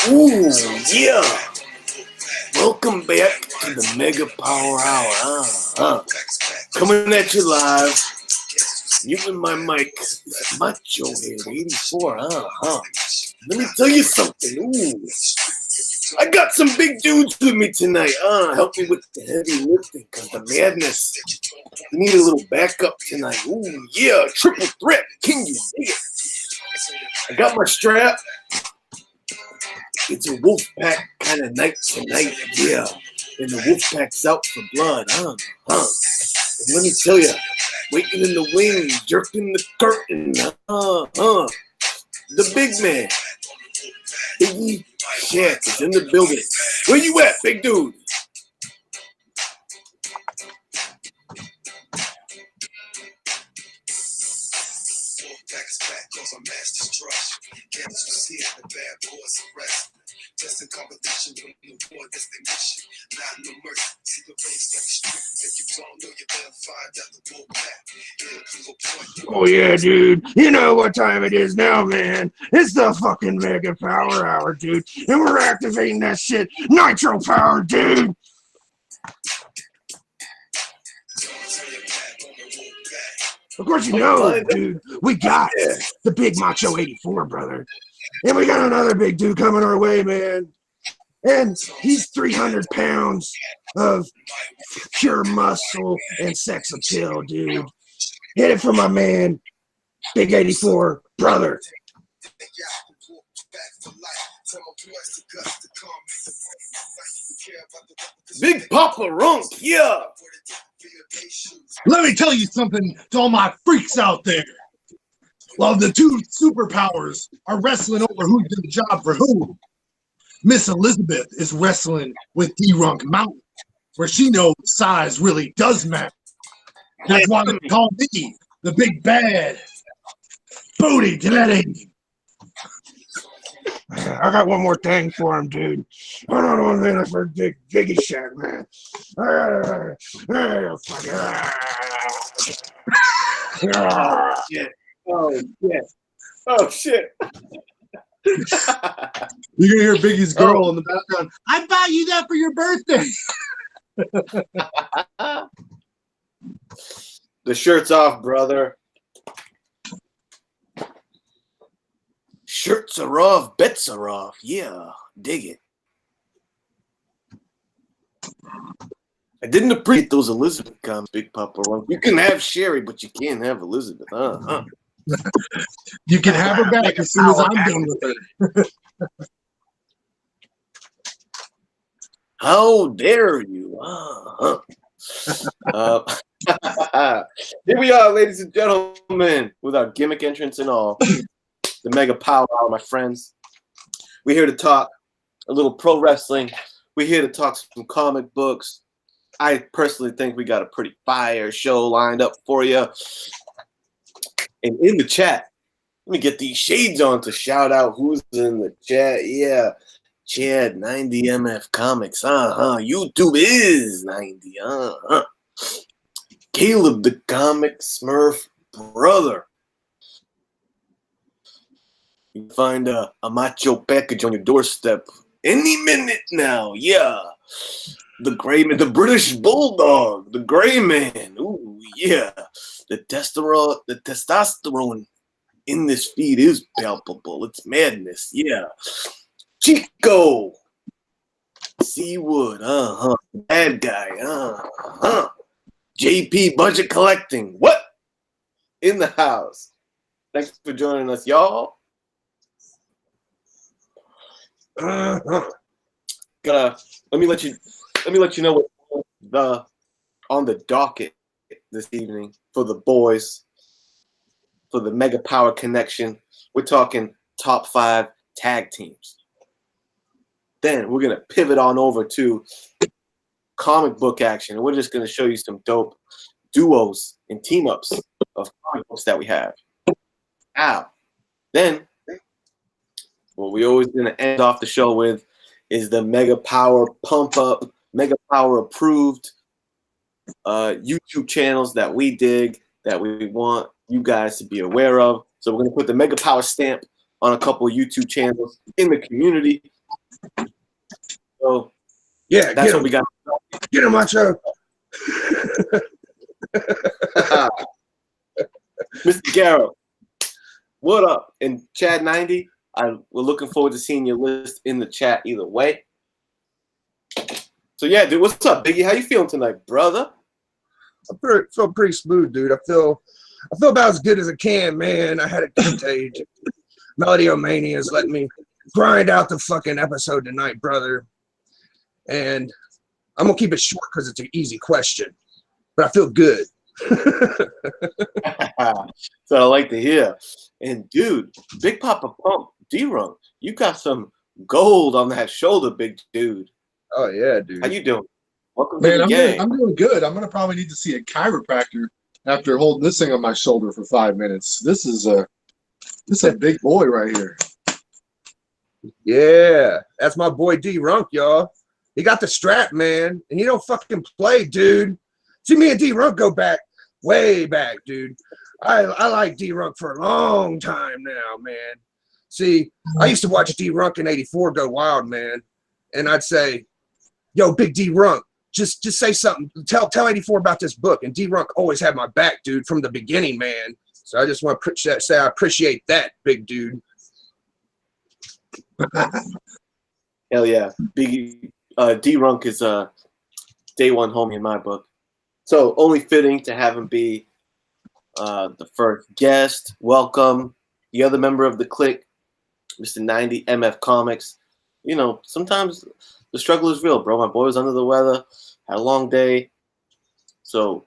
Ooh, yeah. Welcome back to the Mega Power Hour. Coming at you live. Using my mic. Macho Head 84. Let me tell you something. Ooh. I got some big dudes with me tonight. Help me with the heavy lifting, cause the madness. We need a little backup tonight. Ooh, yeah, triple threat. Can you dig it? I got my strap. It's a wolf pack kind of night tonight, yeah. And the wolf pack's out for blood, And let me tell you, waiting in the wings, jerking the curtain, The big man, Biggie Shat is in the building. Where you at, big dude? Just in competition with the war destination. Not no mercy. See the race like street. If you don't know, you better find out the bull back. Oh yeah, dude. You know what time it is now, man. It's the fucking Mega Power Hour, dude. And we're activating that shit. Nitro Power, dude. Of course you know, dude. We got the Big Macho 84, brother. And we got another big dude coming our way, man. And he's 300 pounds of pure muscle and sex appeal, dude. Hit it for my man, Big 84, brother. Big Papa Runk, yeah. Let me tell you something to all my freaks out there. While the two superpowers are wrestling over who did the job for who, Miss Elizabeth is wrestling with D-Runk Mountain, where she knows size really does matter. That's why they call me the big bad booty daddy. I got one more thing for him, dude. Hold on 1 minute for Biggie Shat, man. Oh, shit. Oh, shit. Oh, shit. You're going to hear Biggie's girl in the background. I bought you that for your birthday. The shirt's off, brother. Shirts are off, bets are off. Yeah, dig it. I didn't appreciate those Elizabeth comments, Big Papa Runk. You can have Sherry, but you can't have Elizabeth. You can have her back as soon as I'm done with her. How dare you? Here we are, ladies and gentlemen, with our gimmick entrance and all. The Mega Power Hour, my friends. We're here to talk a little pro wrestling. We're here to talk some comic books. I personally think we got a pretty fire show lined up for you. And in the chat, let me get these shades on to shout out who's in the chat. Yeah, Chad, 90MF Comics. YouTube is 90. Caleb, the Comic Smurf brother. You can find a macho package on your doorstep any minute now. Yeah. The gray man, the British Bulldog, the gray man. Ooh, yeah. The testosterone in this feed is palpable. It's madness. Yeah. Chico. Seawood. Bad guy. JP Budget Collecting. What? In the house. Thanks for joining us, y'all. Let me let you know what's on the docket this evening for the boys, for the Mega Power Connection. We're talking top 5 tag teams. Then we're gonna pivot on over to comic book action, and we're just gonna show you some dope duos and team ups of comic books that we have. Now, then what we always gonna end off the show with is the Mega Power Pump Up, Mega Power approved YouTube channels that we dig, that we want you guys to be aware of. So we're gonna put the Mega Power stamp on a couple of YouTube channels in the community. So Yeah, that's get what him. we got. Get him, Macho. Mr. Garrow, what up? And Chad 90, we're looking forward to seeing your list in the chat either way. So yeah, dude, what's up, Biggie? How you feeling tonight, brother? I feel pretty smooth, dude. I feel about as good as I can, man. I had a good day. Melodiomania has let me grind out the fucking episode tonight, brother. And I'm gonna keep it short because it's an easy question, but I feel good. So I like to hear. And dude, Big Papa Pump, D-Runk, you got some gold on that shoulder, big dude. Oh yeah, dude. How you doing? Welcome Man, to the game. I'm doing good. I'm gonna probably need to see a chiropractor after holding this thing on my shoulder for 5 minutes. This is a big boy right here. Yeah, that's my boy D-Runk, y'all. He got the strap, man, and he don't fucking play, dude. See, me and D-Runk go back, way back, dude. I like D-Runk for a long time now, man. See, I used to watch D-Runk in '84 go wild, man, and I'd say, "Yo, big D-Runk, just say something. Tell '84 about this book." And D-Runk always had my back, dude, from the beginning, man. So I just want to say I appreciate that, big dude. Hell yeah. Biggie D-Runk is day one homie in my book. So only fitting to have him be the first guest. Welcome. The other member of the clique, Mr. 90 MF Comics. You know, sometimes the struggle is real, bro. My boy was under the weather, had a long day. So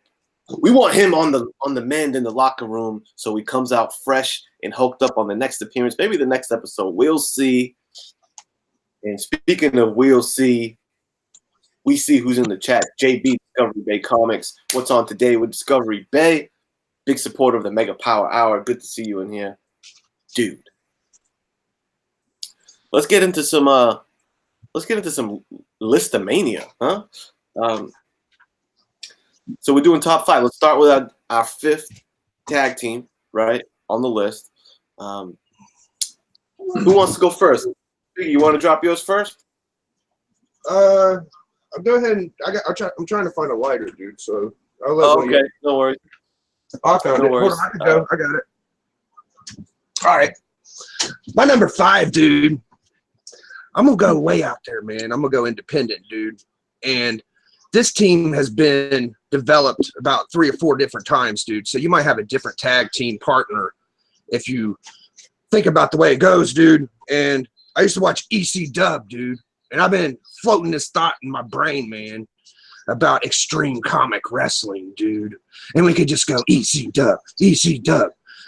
we want him on the mend in the locker room so he comes out fresh and hoked up on the next appearance. Maybe the next episode. We'll see. And speaking of we'll see, we see who's in the chat. JB, Discovery Bay Comics. What's on today with Discovery Bay? Big supporter of the Mega Power Hour. Good to see you in here. Dude. Let's get into some listomania, huh? So we're doing top five. Let's start with our fifth tag team, right, on the list. Who wants to go first? You want to drop yours first? I'll go ahead and I'm trying to find a lighter, dude. So I'll let Okay, no worries. I found it. Hold on, I can go. I got it. All right. My number 5, dude. I'm gonna go way out there, man. I'm gonna go independent, dude. And this team has been developed about 3 or 4 different times, dude. So you might have a different tag team partner if you think about the way it goes, dude. And I used to watch EC Dub, dude. And I've been floating this thought in my brain, man, about extreme comic wrestling, dude. And we could just go EC Dub,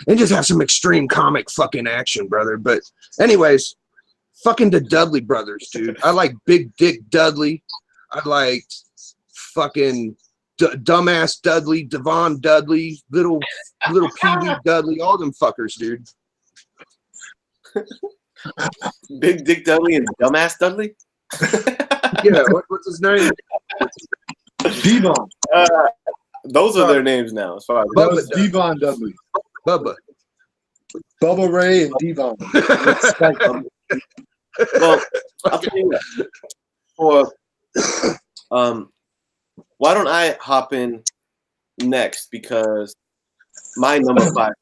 and just have some extreme comic fucking action, brother. But anyways, fucking the Dudley brothers, dude. I like Big Dick Dudley. I like fucking dumbass Dudley, Devon Dudley, little Pee Wee Dudley, all them fuckers, dude. Big Dick Dudley and Dumbass Dudley? Yeah, what's his name? Devon. Those are their names now, as far as That was Devon Dudley. Bubba. Bubba Ray and Devon. Well, I'll tell you what. Why don't I hop in next, because my number 5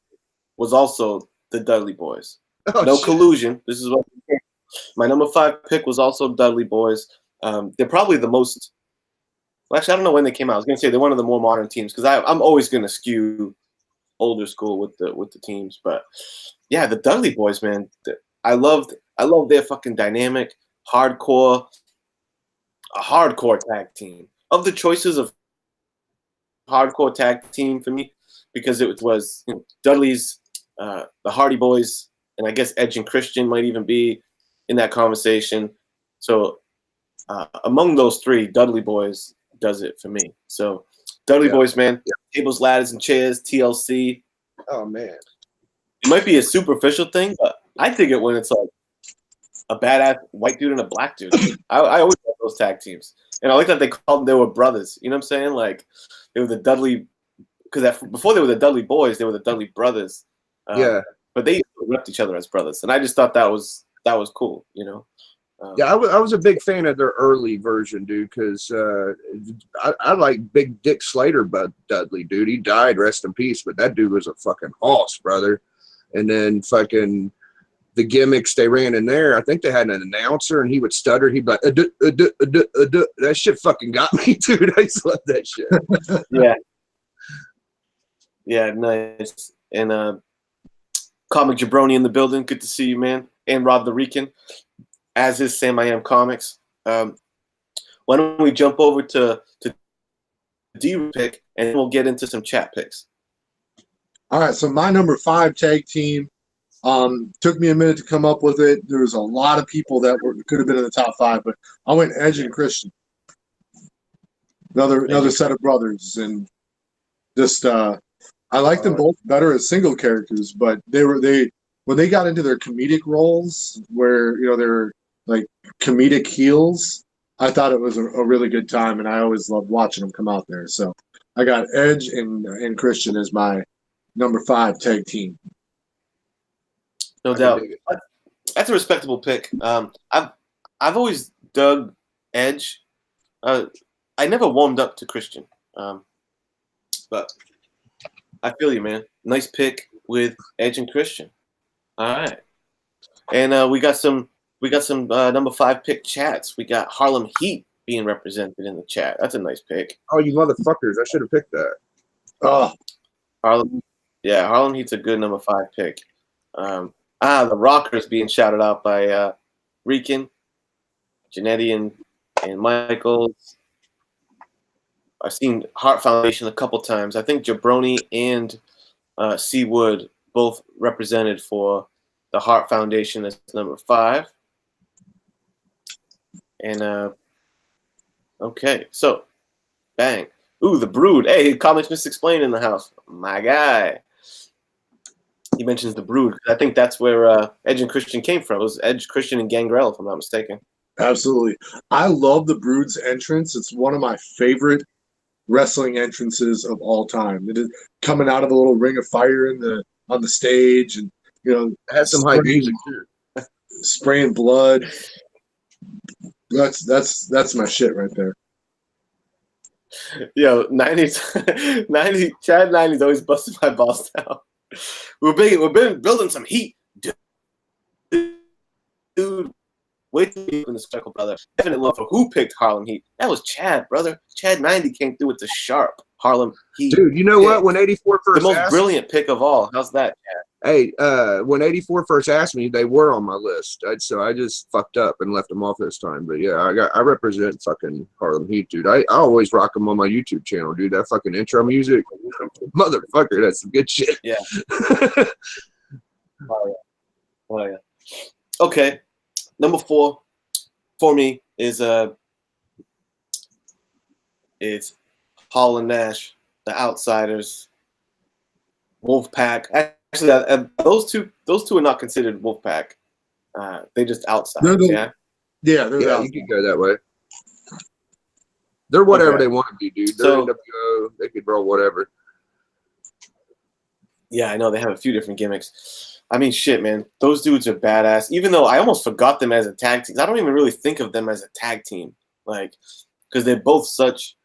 was also the Dudley Boys. Oh, no shit. collusion. This is what my number 5 pick was also Dudley Boys. They're probably the most. Well, actually, I don't know when they came out. I was gonna say they're one of the more modern teams because I'm always gonna skew older school with the teams. But yeah, the Dudley Boys, man. I love their fucking dynamic, a hardcore tag team. Of the choices of hardcore tag team for me, because it was Dudley's, the Hardy Boys, and I guess Edge and Christian might even be in that conversation. So among those 3, Dudley Boys does it for me. So Dudley Boys, man. Tables, ladders, and chairs, TLC. Oh, man. It might be a superficial thing, but I dig it when it's like a badass white dude and a black dude. I always love those tag teams. And I like that they called them, they were brothers. You know what I'm saying? Like, they were the Dudley, because before they were the Dudley Boys, they were the Dudley Brothers. Yeah. But they repped each other as brothers. And I just thought that was cool, you know? Yeah, I was a big fan of their early version, dude, because I like Big Dick Slater, but Dudley, dude. He died, rest in peace, but that dude was a fucking hoss, brother. And then fucking the gimmicks they ran in there, I think they had an announcer and he would stutter. He'd be like, that shit fucking got me, dude. I just love that shit. Yeah. Yeah, nice. And Comic Jabroni in the building. Good to see you, man. And Rob the Rican, as is Sam I Am Comics. Why don't we jump over to D pick and we'll get into some chat picks. All right, so my number 5 tag team took me a minute to come up with it. There was a lot of people that could have been in the top 5, but I went Edge and Christian. Another set of brothers, and just I like them both better as single characters, but when they got into their comedic roles, where they're like comedic heels, I thought it was a really good time, and I always loved watching them come out there. So I got Edge and Christian as my number 5 tag team. No doubt. That's a respectable pick. I've always dug Edge. I never warmed up to Christian, but I feel you, man. Nice pick with Edge and Christian. All right, and we got some number 5 pick chats. We got Harlem Heat being represented in the chat. That's a nice pick. Oh, you motherfuckers! I should have picked that. Oh, Harlem Heat's a good number 5 pick. The Rockers being shouted out by Rican, Janetti, and Michaels. I've seen Heart Foundation a couple times. I think Jabroni and C. Wood both represented for the Heart Foundation as number 5. And okay, so bang. Ooh, the Brood. Hey, Comics Misexplained in the house. My guy. He mentions the Brood. I think that's where Edge and Christian came from. It was Edge, Christian, and Gangrel, if I'm not mistaken. absolutely. I love the Brood's entrance. It's one of my favorite wrestling entrances of all time. It is coming out of a little ring of fire on the stage, and It has some hype music too. Spraying blood. That's my shit right there. Yo, 90s, Chad 90s always busting my balls down. We've been building some heat, dude. Wait till you in the circle, brother. Definite love for who picked Harlem Heat. That was Chad, brother. Chad 90 came through with the sharp Harlem Heat. Dude, you know what? When 84 first the most brilliant pick of all. How's that, Chad? Hey, when 84 first asked me, they were on my list. So I just fucked up and left them off this time. But yeah, I represent fucking Harlem Heat, dude. I always rock them on my YouTube channel, dude. That fucking intro music, motherfucker, that's some good shit. Yeah. Oh yeah. Okay, number 4 for me is it's Hall and Nash, the Outsiders, Wolfpack. Actually, those two are not considered Wolfpack. They just outsiders. Yeah, yeah, you can go that way. They're whatever they want to be, dude. They're NWO. They could roll whatever. Yeah, I know they have a few different gimmicks. I mean, shit, man. Those dudes are badass. Even though I almost forgot them as a tag team. I don't even really think of them as a tag team, like, because they're both such,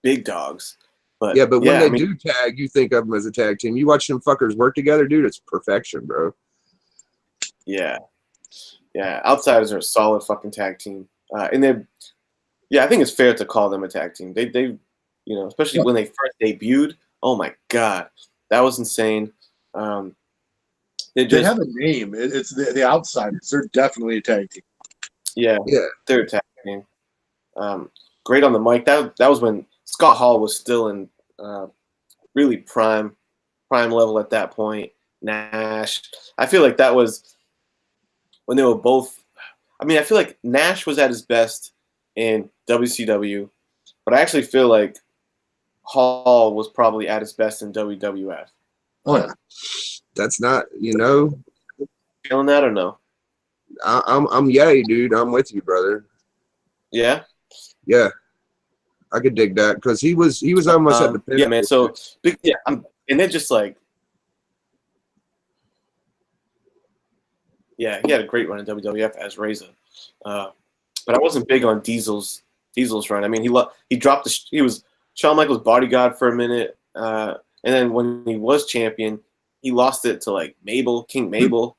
big dogs. But when they do tag, you think of them as a tag team. You watch them fuckers work together, dude. It's perfection, bro. Yeah. Outsiders are a solid fucking tag team, and they're. Yeah, I think it's fair to call them a tag team. They especially when they first debuted. Oh my god, that was insane. They have a name. It's the Outsiders. They're definitely a tag team. Yeah, they're a tag team. Great on the mic. That was when Scott Hall was still in really prime level at that point. Nash. I feel like that was when they were both. I mean, I feel like Nash was at his best in WCW, but I actually feel like Hall was probably at his best in WWF. Oh yeah, that's not feeling that or no? I'm yay, dude. I'm with you, brother. Yeah. I could dig that because he was almost at the pinnacle. Yeah, man. So and they're just like, Yeah, he had a great run in WWF as Razor, but I wasn't big on Diesel's run. I mean, he dropped he was Shawn Michaels' bodyguard for a minute, and then when he was champion, he lost it to like King Mabel.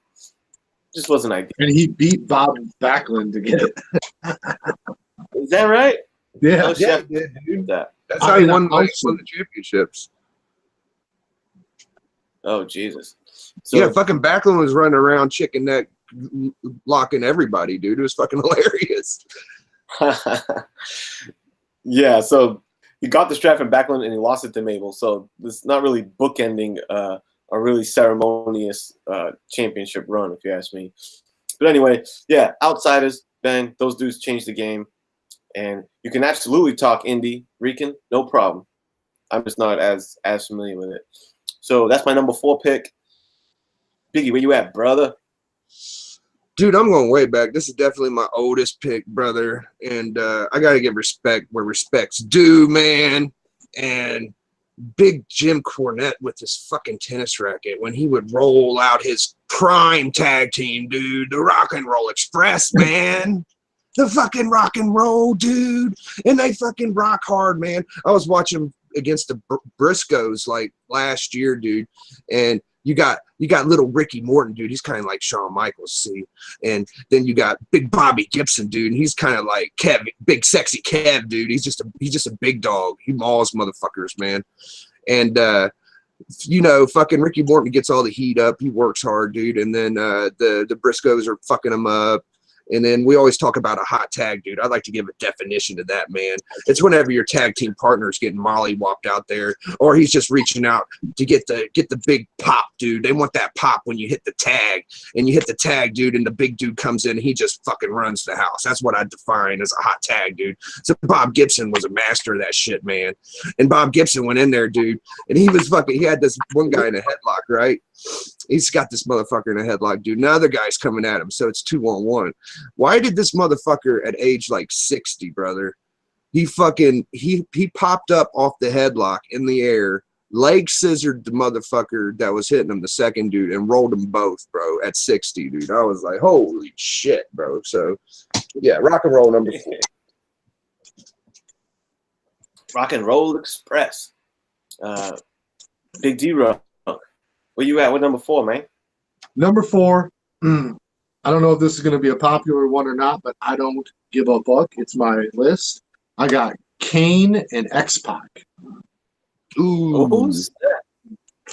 Just wasn't ideal. And he beat Bob Backlund to get it. Is that right? Yeah. Oh, Yeah, chef, he did, dude. that. That's how he won the championships. Oh Jesus! So, Yeah, fucking Backlund was running around chicken neck, locking everybody, dude. It was fucking hilarious. yeah, so he got the strap from Backlund and he lost it to Mabel. So it's not really bookending a really ceremonious championship run, if you ask me. But anyway, yeah, Outsiders, bang, those dudes changed the game. And you can absolutely talk indie, Rican, no problem. I'm just not as familiar with it. So that's my number 4 pick. Biggie, where you at, brother? Dude, I'm going way back. This is definitely my oldest pick, brother. And I got to give respect where respect's due, man. And big Jim Cornette with his fucking tennis racket when he would roll out his prime tag team, dude. The Rock and Roll Express, man. The fucking rock and roll, dude. And they fucking rock hard, man. I was watching against the Briscoes like last year, dude. And you got little Ricky Morton, dude. He's kind of like Shawn Michaels, see. And then you got big Bobby Gibson, dude. And he's kind of like Kev, big sexy Kev, dude. He's just a big dog. He mauls motherfuckers, man. And fucking Ricky Morton gets all the heat up. He works hard, dude. And then the Briscoes are fucking him up. And then we always talk about a hot tag, dude. I'd like to give a definition to that, man. It's whenever your tag team partner is getting mollywopped out there, or he's just reaching out to get the big pop, dude. They want that pop when you hit the tag, and you hit the tag, dude, and the big dude comes in and he just fucking runs the house. That's what I define as a hot tag, dude. So Bob Gibson was a master of that shit, man. And Bob Gibson went in there, dude, and he had this one guy in a headlock, right? He's got this motherfucker in a headlock, dude. Now the guy's coming at him, so it's 2-on-1. Why did this motherfucker at age like 60, brother? He popped up off the headlock in the air, leg scissored the motherfucker that was hitting him, the second dude, and rolled them both, bro, at 60, dude. I was like, holy shit, bro. So, yeah, rock and roll number 4. Rock and Roll Express. Big D-Rock. Where you at with number 4, man? Number 4. I don't know if this is going to be a popular one or not, but I don't give a fuck. It's my list. I got Kane and X-Pac. Ooh. Who's that?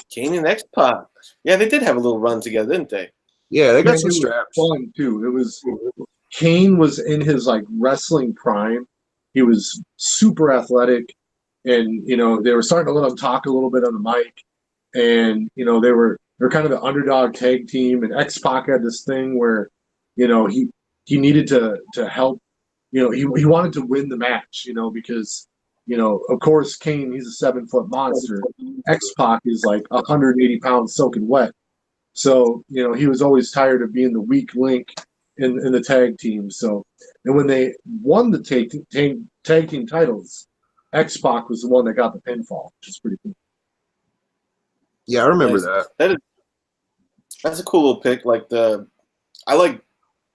Kane and X-Pac. Yeah, they did have a little run together, didn't they? Yeah, they got some straps. Fun too. It was Kane was in his like wrestling prime. He was super athletic, and they were starting to let him talk a little bit on the mic, and they're kind of the underdog tag team. And X-Pac had this thing where he needed to help. He wanted to win the match. Because of course Kane, he's a 7-foot monster. X-Pac is like 180 pounds soaking wet. So he was always tired of being the weak link in the tag team. So, and when they won the tag team titles, X-Pac was the one that got the pinfall, which is pretty cool. Yeah, I remember that. That's a cool little pick. I like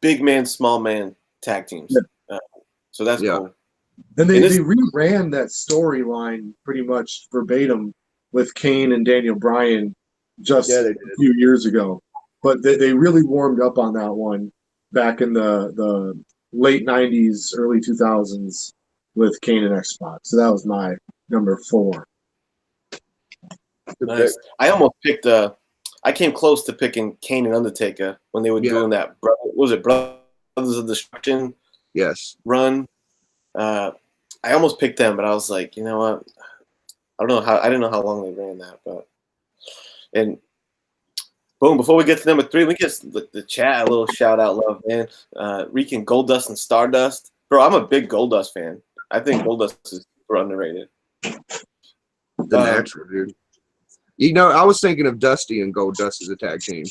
big man, small man tag teams. Yeah. So that's cool. And they reran that storyline pretty much verbatim with Kane and Daniel Bryan just a few years ago. But they really warmed up on that one back in the late 90s, early 2000s with Kane and X-Pac. So that was my number 4. Nice. I almost picked I came close to picking Kane and Undertaker when they were doing that. What was it, Brothers of Destruction? Yes. Run. I almost picked them, but I was like, you know what? I didn't know how long they ran that, and boom. Before we get to number 3, we get the chat a little shout out, love, man. Rican Goldust and Stardust, bro. I'm a big Goldust fan. I think Goldust is super underrated. The natural, dude. I was thinking of Dusty and Goldust as a tag team.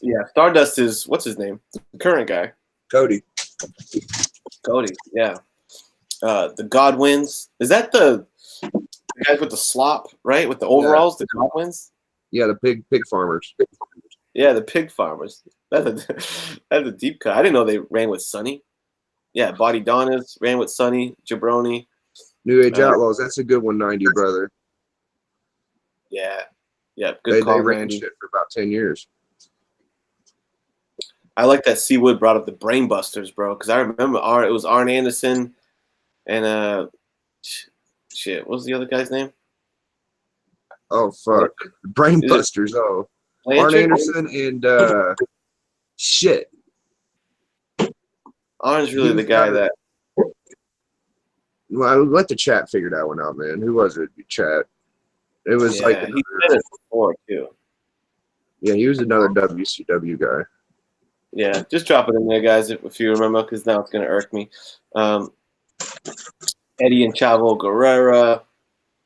Yeah, Stardust is, what's his name? The current guy. Cody, yeah. The Godwins. Is that the guys with the slop, right? With the overalls, the Godwins? Yeah, the pig farmers. Yeah, the pig farmers. That's a that's a deep cut. I didn't know they ran with Sonny. Yeah, Body Donnas ran with Sonny, Jabroni. New Age Uh, Outlaws. That's a good one, 90 brother. yeah, yeah, good They call, ran Randy. shit for about 10 years. I like that Seawood brought up the Brainbusters, bro, because I remember it was Arn Anderson and shit, what was the other guy's name? Oh fuck, Brainbusters. Oh, Arn Blanchard? Anderson and shit. Arn's really the guy that. Well, I would let the chat figure that one out, man. Who was it? Chat. It was like He said it before too. Yeah, he was another WCW guy. Yeah, just drop it in there, guys, if you remember, because now it's gonna irk me. Eddie and Chavo Guerrera,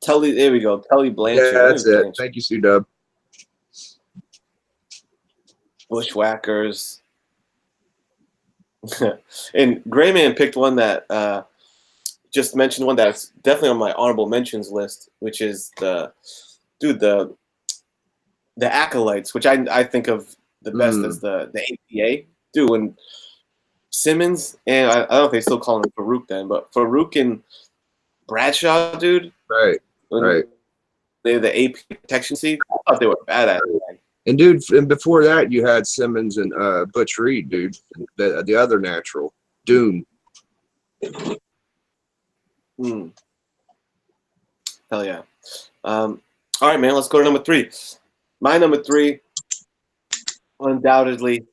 Tully. There we go, Tully Blanchard. Yeah, that's it. Blanchard. Thank you, Sue Dub. Bushwhackers. And Grayman picked one that just mentioned one that's definitely on my honorable mentions list, which is the Acolytes, which I think of the best as the APA. Dude, when Simmons and I don't know if they still call him Farouk then, but Farouk and Bradshaw, dude. Right. They're the AP protection seat. I thought they were badass. And dude, and before that, you had Simmons and Butch Reed, dude, the other natural, Dune. Hell yeah! All right, man. Let's go to number 3. My number 3, undoubtedly,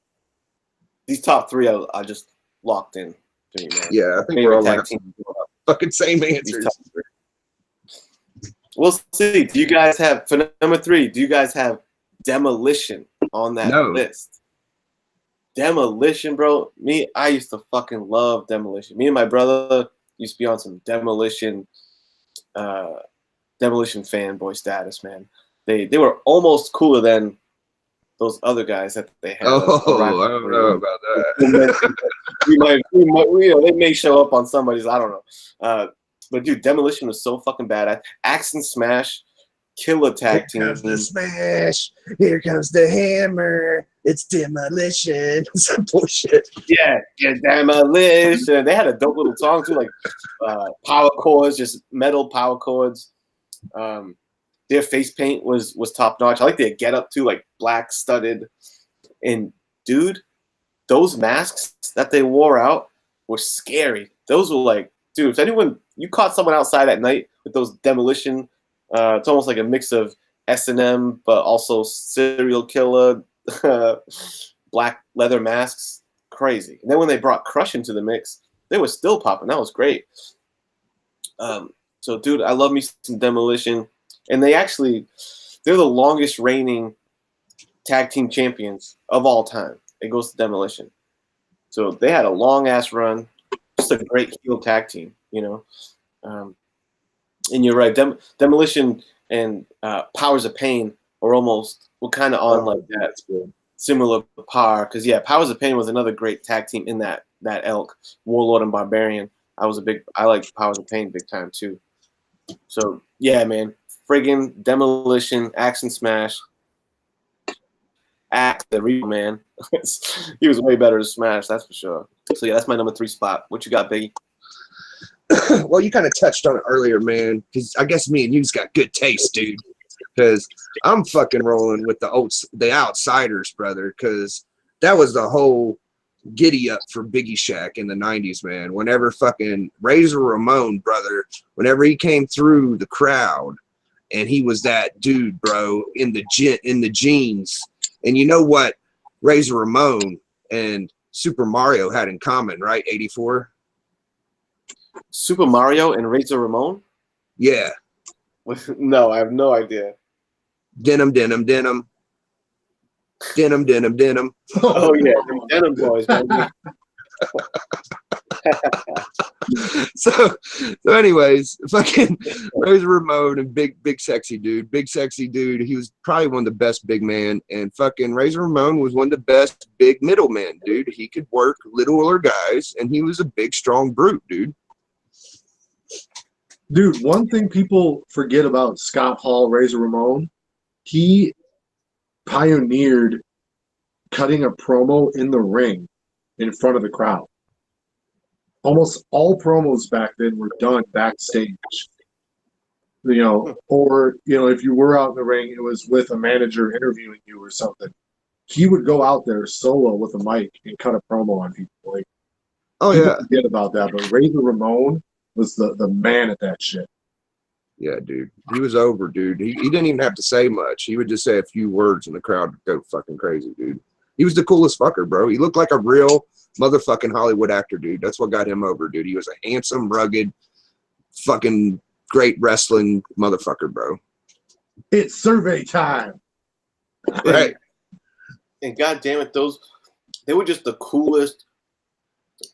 these top 3 I just locked in. To me, man. Yeah, I think we're all like fucking same answers. We'll see. Do you guys have for number 3? Do you guys have Demolition on that list? Demolition, bro. I used to fucking love Demolition. Me and my brother used to be on some Demolition fanboy status, man. They were almost cooler than those other guys that they had. I don't know about that. They may show up on somebody's. I don't know. But dude, Demolition was so fucking bad. Axe and Smash, killer tag team. Here comes the smash. Here comes the hammer. It's Demolition. Some bullshit. Yeah, Demolition. They had a dope little song too, like power chords, just metal power chords. Their face paint was top notch. I like their get up too, like black studded. And dude, those masks that they wore out were scary. Those were like, dude, if you caught someone outside at night with those Demolition, it's almost like a mix of S&M, but also serial killer, black leather masks. Crazy. And then when they brought Crush into the mix, they were still popping. That was great. So, dude, I love me some Demolition. And they're the longest reigning tag team champions of all time. It goes to Demolition. So they had a long ass run. Just a great heel tag team, you know. And you're right, Demolition and Powers of Pain were kind of on like that similar par. Because Powers of Pain was another great tag team in that elk. Warlord and Barbarian. I like Powers of Pain big time too. So yeah, man, friggin' Demolition, Axe and Smash. Axe, the real man. He was way better to Smash, that's for sure. So yeah, that's my number 3 spot. What you got, Biggie? Well, you kind of touched on it earlier, man. Because I guess me and you's got good taste, dude. Because I'm fucking rolling with the Outsiders, brother. Because that was the whole giddy up for Biggie Shack in the 90s, man. Whenever fucking Razor Ramon, brother, whenever he came through the crowd, and he was that dude, bro, in the jeans. And you know what Razor Ramon and Super Mario had in common, right? 84. Super Mario and Razor Ramon? Yeah. No, I have no idea. Denim. Oh yeah, Denim Boys, man. So anyways, fucking Razor Ramon and big sexy dude. He was probably one of the best big man, and fucking Razor Ramon was one of the best big middlemen, dude. He could work littler guys, and he was a big, strong brute, dude. Dude, one thing people forget about Scott Hall, Razor Ramon, he pioneered cutting a promo in the ring in front of the crowd. Almost all promos back then were done backstage. Or if you were out in the ring, it was with a manager interviewing you or something. He would go out there solo with a mic and cut a promo on people. Like, people forget about that, but Razor Ramon was the man at that shit. Yeah, dude. He was over, dude. He didn't even have to say much. He would just say a few words and the crowd would go fucking crazy, dude. He was the coolest fucker, bro. He looked like a real motherfucking Hollywood actor, dude. That's what got him over, dude. He was a handsome, rugged, fucking great wrestling motherfucker, bro. It's survey time. Right. And god damn it, they were just the coolest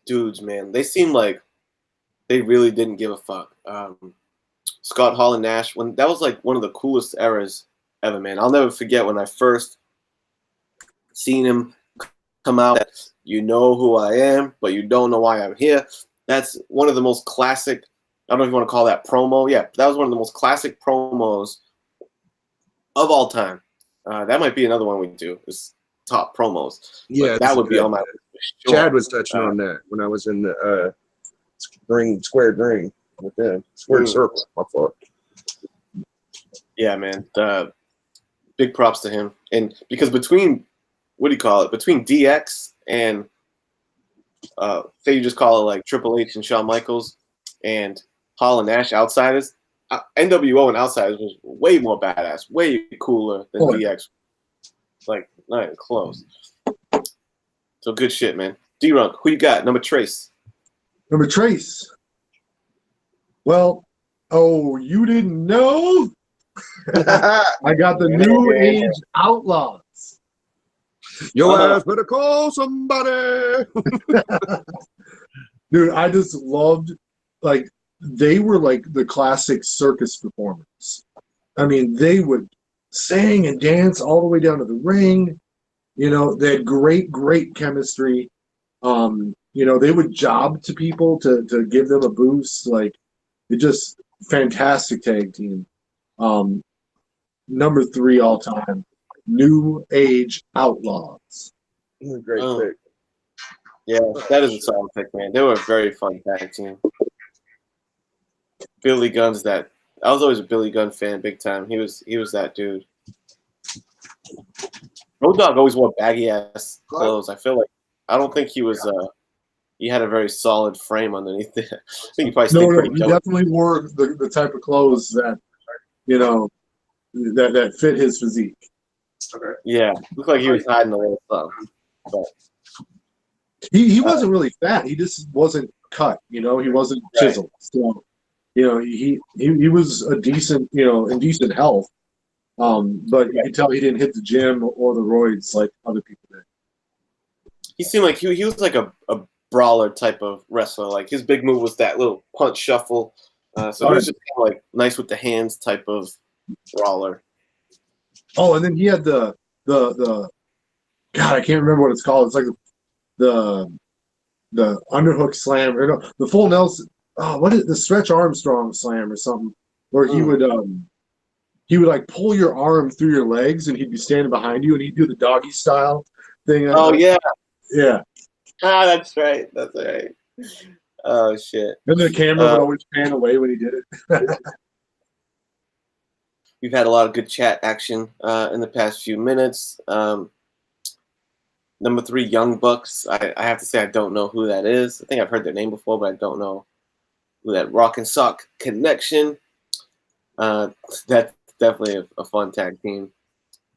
dudes, man. They seemed like they really didn't give a fuck. Scott Hall and Nash, when that was like one of the coolest eras ever, man. I'll never forget when I first seen him come out. You know who I am, but you don't know why I'm here. That's one of the most classic. I don't know if you want to call that promo. Yeah, that was one of the most classic promos of all time. That might be another one we do. Is top promos. Yeah, but that would be on my list. Sure. Chad was touching on that when I was in the squared ring with them. Squared circle. My fault. Yeah, man. Big props to him. And because between between DX and say you just call it like Triple H and Shawn Michaels and Hall and Nash outsiders, NWO and outsiders was way more badass, way cooler than DX. Like, not even close. So good shit, man. D-Runk, who you got? Number Trace. Number Trace. Well, you didn't know? I got the New Age Outlaws. Yo ass better call somebody. Dude, I just loved, like, they were like the classic circus performers. I mean, they would sing and dance all the way down to the ring. They had great, great chemistry. They would job to people to give them a boost. Like, it just fantastic tag team. Number 3 all time, New Age Outlaws. Great pick. Yeah, that is a solid pick, man. They were a very fun tag team. Billy Gunn's that. I was always a Billy Gunn fan, big time. He was that dude. Road Dogg always wore baggy ass clothes. I don't think he was. He had a very solid frame underneath it. I think he probably stayed pretty he dope. definitely wore the type of clothes that that fit his physique. Okay. Yeah, looked like he was hiding a little something. But he wasn't really fat. He just wasn't cut. He wasn't chiseled. So he was a decent in decent health. But you could tell he didn't hit the gym or the roids like other people did. he seemed like he was like a brawler type of wrestler. Like his big move was that little punch shuffle. So he was just kind of like nice with the hands type of brawler. Oh, and then he had the God, I can't remember what it's called. It's like the underhook slam, or no, the full Nelson. Oh, what is the Stretch Armstrong slam or something? Where he would like pull your arm through your legs, and he'd be standing behind you, and he'd do the doggy style thing. Oh yeah. Ah, that's right. Oh shit. And the camera would always pan away when he did it. We've had a lot of good chat action in the past few minutes. Number 3, Young Bucks. I have to say I don't know who that is. I think I've heard their name before, but I don't know who that Rock and Sock Connection. That's definitely a fun tag team.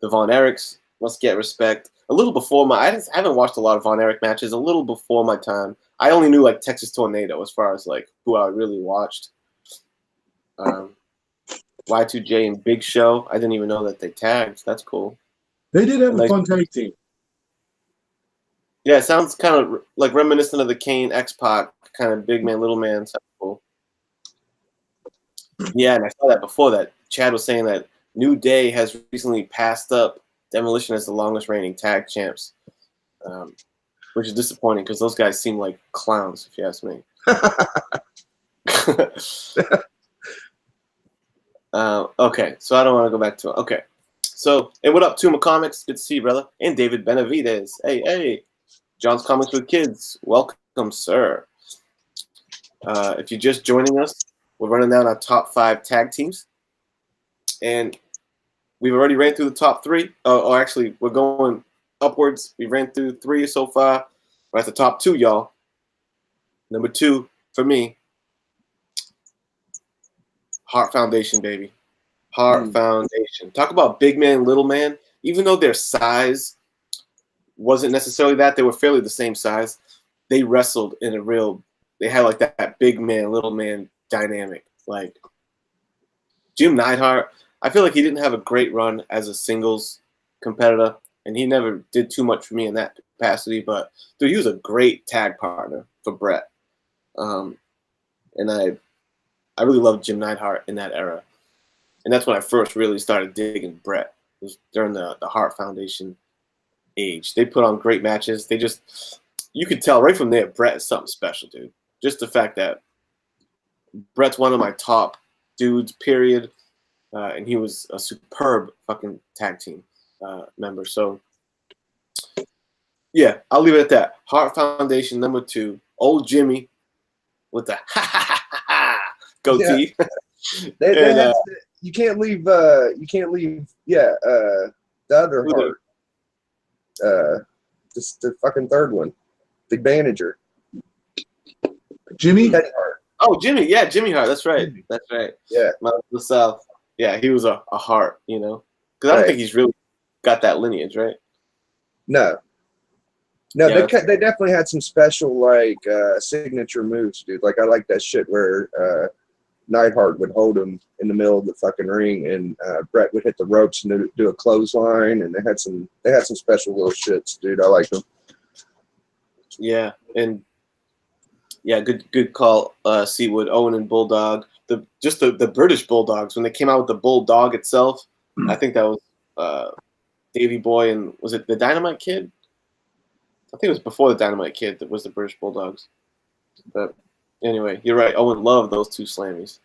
The Von Erichs must get respect. A little before I haven't watched a lot of Von Erich matches. A little before my time. I only knew like Texas Tornado as far as like who I really watched. Y2J and Big Show. I didn't even know that they tagged. That's cool. They did have a fun tag team. Yeah, it sounds kind of like reminiscent of the Kane X-Pac kind of big man, little man. Sounds cool. Yeah, and I saw that before that. Chad was saying that New Day has recently passed up Demolition as the longest reigning tag champs, which is disappointing because those guys seem like clowns, if you ask me. Okay, so I don't want to go back to it. Okay, So, and what up, Tuma Comics? Good to see you, brother. And David Benavides. Hey. John's Comics with Kids. Welcome, sir. If you're just joining us, we're running down our top 5 tag teams. And we've already ran through the top 3. Or actually, we're going upwards. We ran through 3 so far. We're at the top 2, y'all. Number 2 for me, Heart Foundation, baby. Heart Foundation. Talk about big man, little man. Even though their size wasn't necessarily that, they were fairly the same size. They wrestled in a real, they had like that big man, little man dynamic. Like Jim Neidhart, I feel like he didn't have a great run as a singles competitor, and he never did too much for me in that capacity, but dude, he was a great tag partner for Brett. And I really loved Jim Neidhart in that era. And that's when I first really started digging Brett. It was during the Heart Foundation age. They put on great matches. They just, you could tell right from there, Brett is something special, dude. Just the fact that Brett's one of my top dudes, period. And he was a superb fucking tag team member. So, yeah, I'll leave it at that. Heart Foundation, number 2. Old Jimmy with the goatee. Yeah. You can't leave. Yeah, the other Heart. Just the fucking third one, the manager. Jimmy. Oh, Jimmy. Yeah, Jimmy Hart. That's right. That's right. Yeah. The South. Yeah, he was a Hart, you know. Because I don't think he's really got that lineage, right? No, yeah, they definitely had some special like signature moves, dude. Like I like that shit where Neidhart would hold him in the middle of the fucking ring, and Brett would hit the ropes and do a clothesline, and they had some special little shits, dude. I like them. Yeah, and yeah, good call, Seawood, Owen, and Bulldog. The British Bulldogs when they came out with the Bulldog itself. I think that was Davey Boy, and was it the Dynamite Kid? I think it was before the Dynamite Kid that was the British Bulldogs. But anyway, you're right. Owen loved those 2 slammies.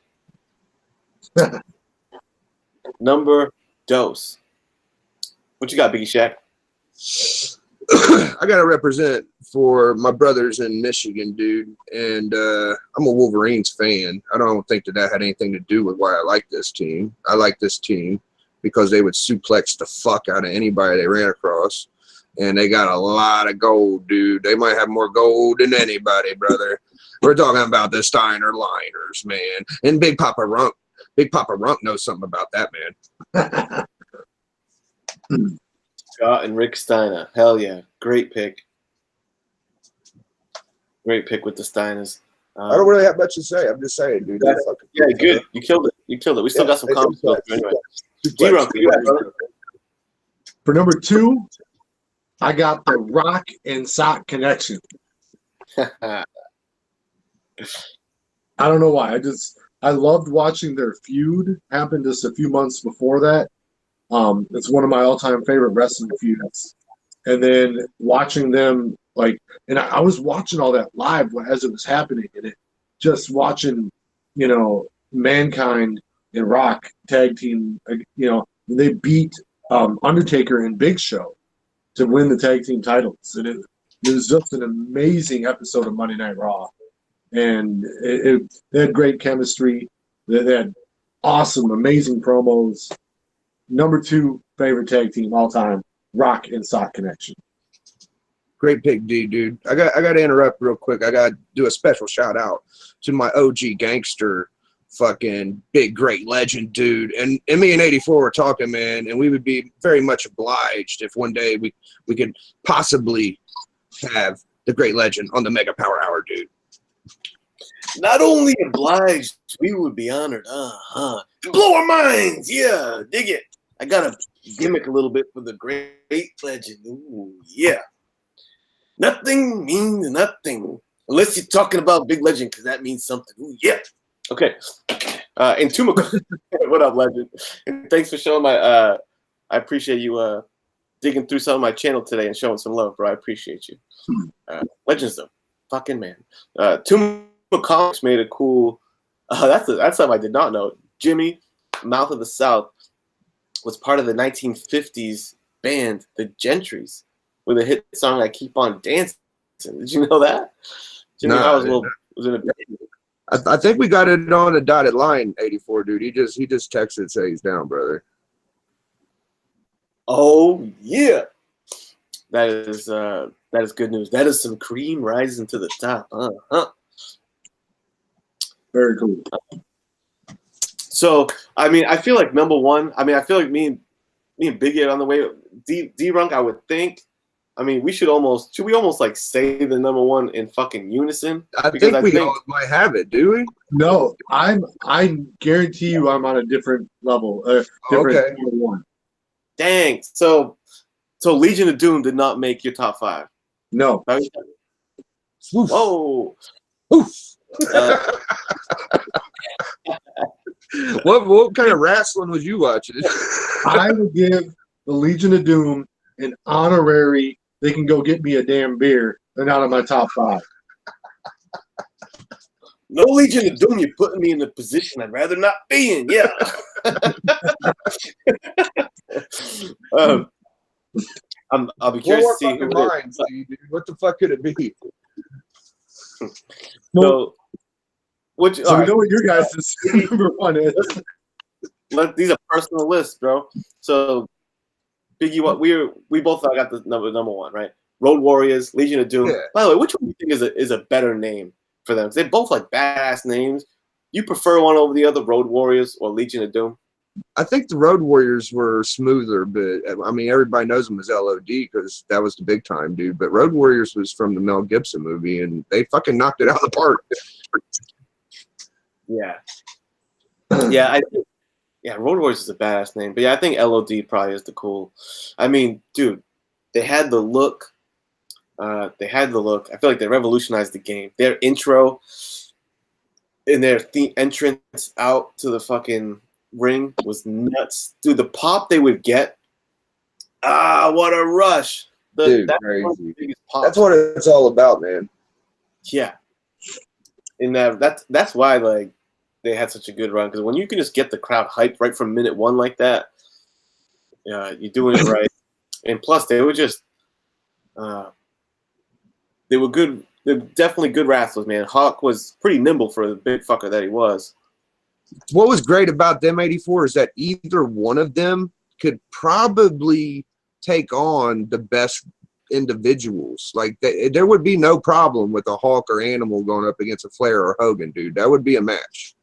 Number Dose. What you got, Biggie Shack? I got to represent for my brothers in Michigan, dude. And I'm a Wolverines fan. I don't think that had anything to do with why I like this team. I like this team because they would suplex the fuck out of anybody they ran across. And they got a lot of gold, dude. They might have more gold than anybody, brother. We're talking about the Steiner Liners, man. And Big Papa Runk. Big Papa Runk knows something about that, man. Scott and Rick Steiner. Hell yeah. Great pick. Great pick with the Steiners. I don't really have much to say. I'm just saying, dude. Yeah, good. You killed it. We still got some comments left anyway. D-Runk, for number 2, I got the Rock and Sock Connection. I don't know why. I loved watching their feud happen just a few months before that. It's one of my all-time favorite wrestling feuds. And then watching them, like, and I was watching all that live as it was happening, and just watching, Mankind and Rock tag team, they beat Undertaker and Big Show to win the tag team titles. And it was just an amazing episode of Monday Night Raw. And they had great chemistry. They had awesome, amazing promos. Number 2 favorite tag team all time, Rock and Sock Connection. Great pick, D, dude. I got to interrupt real quick. I got to do a special shout out to my OG gangster, fucking big, great legend, dude. And me and 84 were talking, man, and we would be very much obliged if one day we could possibly have the great legend on the Mega Power Hour, dude. Not only obliged, we would be honored. Blow our minds. Yeah, dig it. I got to gimmick a little bit for the great legend. Ooh, yeah. Nothing means nothing unless you're talking about big legend, because that means something. Ooh, yeah. Okay. And Tuma, what up, legend? And thanks for showing my. I appreciate you digging through some of my channel today and showing some love, bro. I appreciate you. Legend's the fucking man. Tuma Comics made a cool. That's something I did not know. Jimmy, Mouth of the South. was part of the 1950s band, the Gentrys, with a hit song "I Keep on Dancing." Did you know that? Jimmy Nah, was in a band. I think we got it on a dotted line, 84, dude. He just texted say he's down, brother. Oh yeah, that is good news. That is some cream rising to the top. Very cool. So I mean, I feel like number one. I mean, I feel like me and Biggie are on the way. D-Runk, I would think. I mean, should we almost like say the number one in fucking unison? I think we all might have it, do we? No, I guarantee you I'm on a different level. Different number one. Dang. So Legion of Doom did not make your top 5. No. Whoa. Oof. What kind of wrestling was you watching? I would give the Legion of Doom an honorary. They can go get me a damn beer. They're not on my top 5. No Legion of Doom, you're putting me in a position I'd rather not be in. Yeah. I'll be curious to see who minds, dude. What the fuck could it be? So we know what your guys' number one is. These are personal lists, bro. So Biggie, what we both got the number one, right? Road Warriors, Legion of Doom. Yeah. By the way, which one do you think is a better name for them? They're both like badass names. You prefer one over the other, Road Warriors or Legion of Doom? I think the Road Warriors were smoother, but I mean everybody knows them as LOD because that was the big time, dude. But Road Warriors was from the Mel Gibson movie, and they fucking knocked it out of the park. Yeah, yeah, Road Warriors is a badass name, but yeah, I think LOD probably is the cool. I mean, dude, they had the look. I feel like they revolutionized the game. Their intro and their entrance out to the fucking ring was nuts, dude. The pop they would get, what a rush! Dude, that's crazy. That's what it's all about, man. Yeah, and that's why like they had such a good run, because when you can just get the crowd hyped right from minute 1 like that, you're doing it right. And plus, they were just they were good. They're definitely good wrestlers, man. Hawk was pretty nimble for the big fucker that he was. What was great about them 84 is that either one of them could probably take on the best individuals. Like there would be no problem with a Hawk or Animal going up against a Flair or Hogan, dude. That would be a match.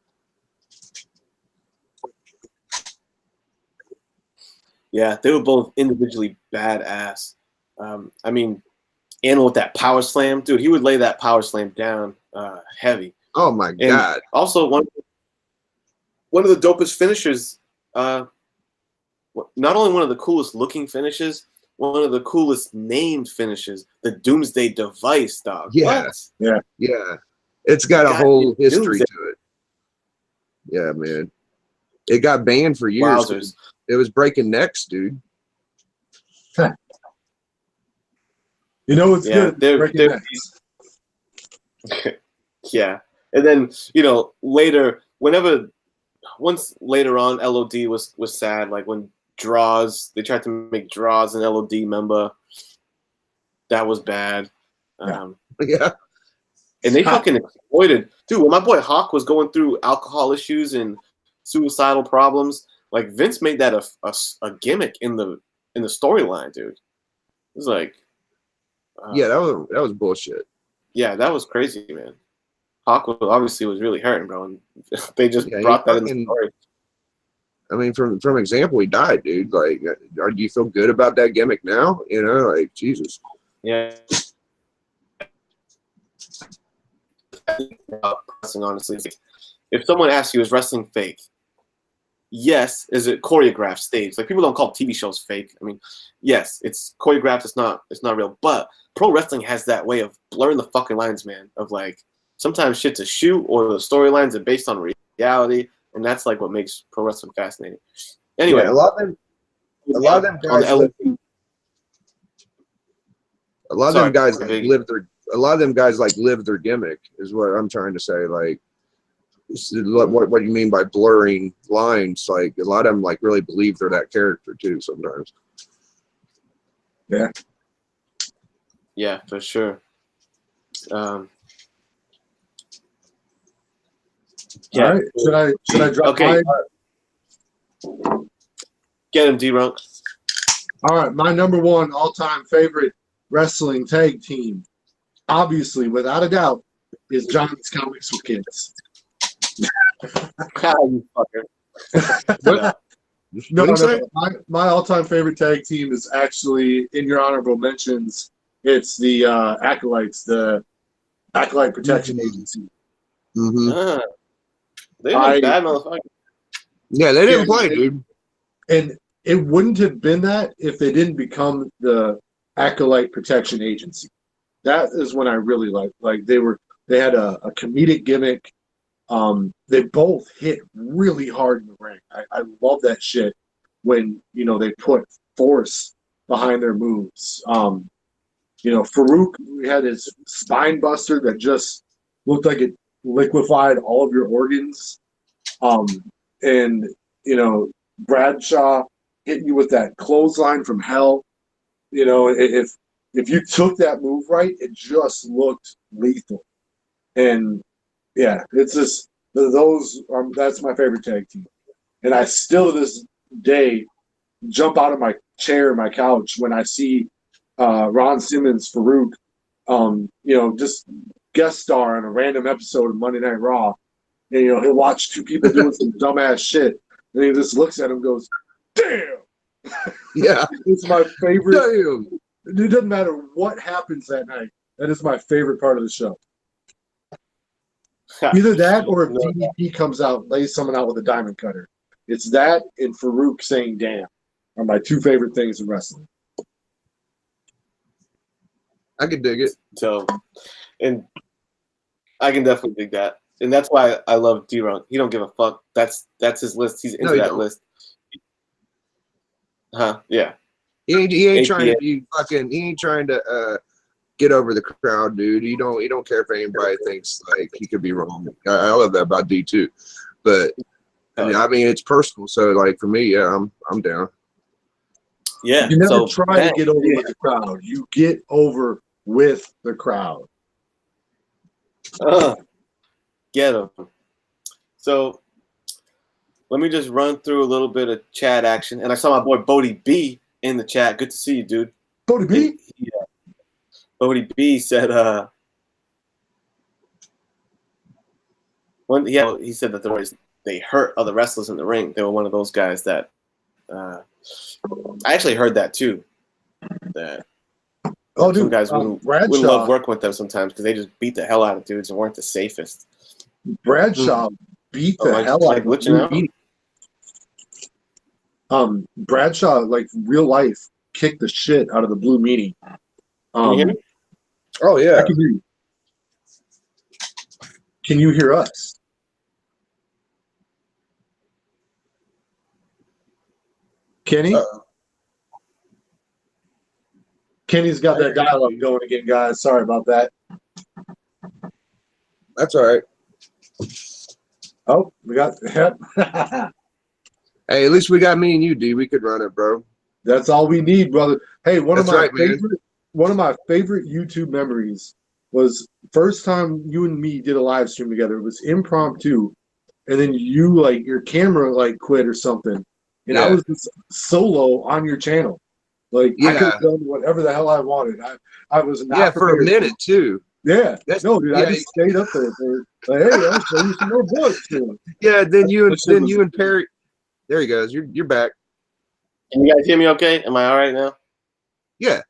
Yeah, they were both individually badass. I mean, Animal with that power slam, dude. He would lay that power slam down heavy. Oh my god! Also, one of the dopest finishers. Not only one of the coolest looking finishes, one of the coolest named finishes. The Doomsday Device, dog. Yeah, what? yeah. It's got a whole history to it. Yeah, man. It got banned for years. Wowzers. It was breaking necks, dude. You know what's good? Breaking necks. Yeah, and then once later on, LOD was sad. Like when they tried to make Draws an LOD member. That was bad. Yeah. And they fucking exploited. Dude, when my boy Hawk was going through alcohol issues and suicidal problems, like Vince made that a gimmick in the storyline, dude. It was like, yeah, that was bullshit. Yeah, that was crazy, man. Hawk obviously was really hurting, bro, and they just brought that in the story. I mean, from example, he died, dude. Like, do you feel good about that gimmick now? You know, like Jesus. Yeah. Honestly, if someone asks you, is wrestling fake? Yes. Is it choreographed, staged? Like, people don't call TV shows fake. I mean, yes, it's choreographed. It's not real. But pro wrestling has that way of blurring the fucking lines, man. Of like, sometimes shit's a shoot or the storylines are based on reality, and that's like what makes pro wrestling fascinating. Anyway, yeah, a lot of them guys. A lot of them guys live their gimmick, is what I'm trying to say. Like, what you mean by blurring lines. Like a lot of them like really believe they're that character too sometimes. Yeah. Yeah, for sure. All Yeah. right. Should I drop Okay. mine? Get him, D-Runk. All right. My number one all-time favorite wrestling tag team, obviously, without a doubt, is John's Comics for Kids. You fucker. What? No. My all-time favorite tag team is actually in your honorable mentions. It's the Acolytes, the Acolyte Protection Agency. Mm-hmm. They look bad, motherfucker. Yeah, they didn't play, dude. And it wouldn't have been that if they didn't become the Acolyte Protection Agency. That is when I really liked. Like they had a comedic gimmick. They both hit really hard in the ring. I love that shit when they put force behind their moves. Farouk had his spine buster that just looked like it liquefied all of your organs. And Bradshaw hit you with that clothesline from hell. If you took that move right, it just looked lethal. And yeah, it's just that's my favorite tag team. And I still to this day jump out of my chair in my couch when I see Ron Simmons, Farouk, just guest star on a random episode of Monday Night Raw. And he'll watch two people doing some dumbass shit, and he just looks at him and goes, "Damn!" Yeah, it's my favorite. Damn. It doesn't matter what happens that night. That is my favorite part of the show. Either that, or if DDP comes out and lays someone out with a diamond cutter. It's that and Farouk saying "damn" are my two favorite things in wrestling. I can dig it. So, and I can definitely dig that. And that's why I love D-Runk. He don't give a fuck. That's his list. He's into that list. Huh? Yeah. He ain't trying to be fucking. He ain't trying to get over the crowd, dude. He don't care if anybody thinks like he could be wrong. I love that about D too, but I mean it's personal. So like for me, yeah, I'm down. Yeah. You never try to get over with the crowd. You get over with the crowd. Get him. So let me just run through a little bit of chat action. And I saw my boy Bodie B in the chat. Good to see you, dude. Bodie B? Yeah. Bodie B said he said that they hurt other wrestlers in the ring. They were one of those guys that I actually heard that too. That some guys wouldn't love working with them sometimes because they just beat the hell out of dudes and weren't the safest. Bradshaw beat the hell out of Bradshaw, like real life, kicked the shit out of the Blue Meanie. Can you hear me? Oh yeah. I can hear you. Can you hear us? Kenny? Kenny's got that dialogue going again, guys. Sorry about that. That's all right. Oh, we got Hey, at least we got me and you, D. We could run it, bro. That's all we need, brother. Hey, one of my favorite YouTube memories was first time you and me did a live stream together. It was impromptu, and then your camera quit or something, and I was just solo on your channel. I could have done whatever the hell I wanted. I was not for a minute too. Yeah, no, dude, I just stayed up there for hey, I'll show you some more books. Yeah, then you and Perry. There he goes. You're back. Can you guys hear me okay? Am I all right now? Yeah.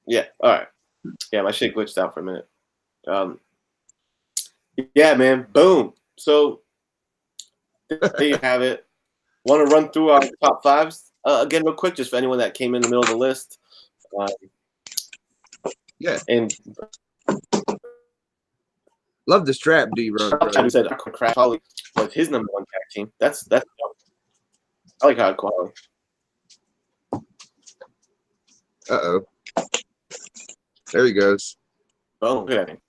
Yeah. All right. Yeah, my shit glitched out for a minute. Yeah, man. Boom. So there you have it. Want to run through our top fives again real quick, just for anyone that came in the middle of the list. And love the strap, D-Runk. I said Crash Holly was his number one tag team. That's I like Hardcore Holly. Uh-oh. There he goes. Boom. Look at that.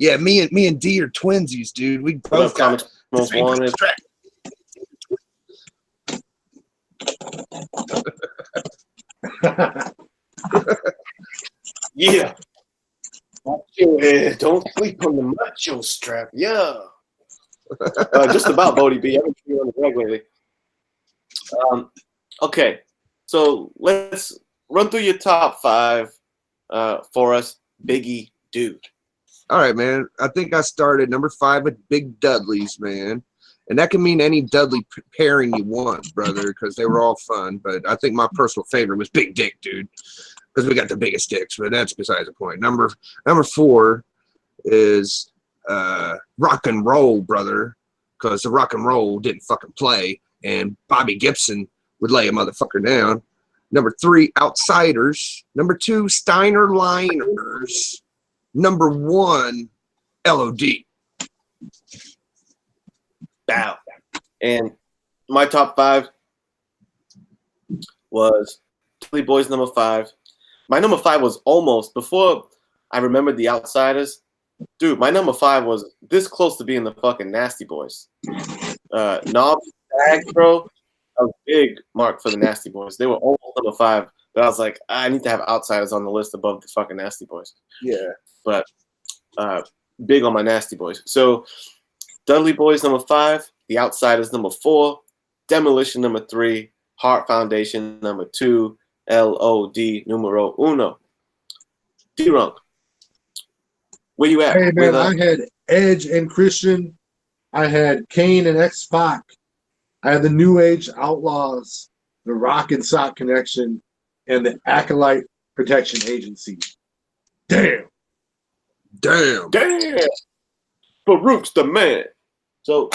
Yeah, me and D are twinsies, dude. We both got Comics Most Wanted. Yeah. Macho head. Don't sleep on the macho strap. Yeah. Just about Bodie B. I haven't seen you on the reg lately. Okay. So let's run through your top 5 for us, Biggie Dude. All right, man. I think I started number 5 with Big Dudleys, man. And that can mean any Dudley pairing you want, brother, because they were all fun. But I think my personal favorite was Big Dick, dude, because we got the biggest dicks. But that's besides the point. Number 4 is Rock and Roll, brother, because the Rock and Roll didn't fucking play, and Bobby Gibson would lay a motherfucker down. Number 3, Outsiders. Number 2, Steiner Liners. Number 1, LOD. Bow. And my top 5 was Dudley Boys number 5. My number 5 was almost, before I remembered the Outsiders, dude, my number 5 was this close to being the fucking Nasty Boys. Knobs, Tag, bro. I was a big mark for the Nasty Boys. They were almost number 5, but I was like, I need to have Outsiders on the list above the fucking Nasty Boys. Yeah. But big on my Nasty Boys. So Dudley Boys number 5, The Outsiders number 4, Demolition number 3, Heart Foundation number 2, LOD numero 1. D-Runk, where you at? Hey, man, I had Edge and Christian. I had Kane and X-Pac. I had the New Age Outlaws, the Rock and Sock Connection, and the Acolyte Protection Agency. Damn. Farouk's the man. So,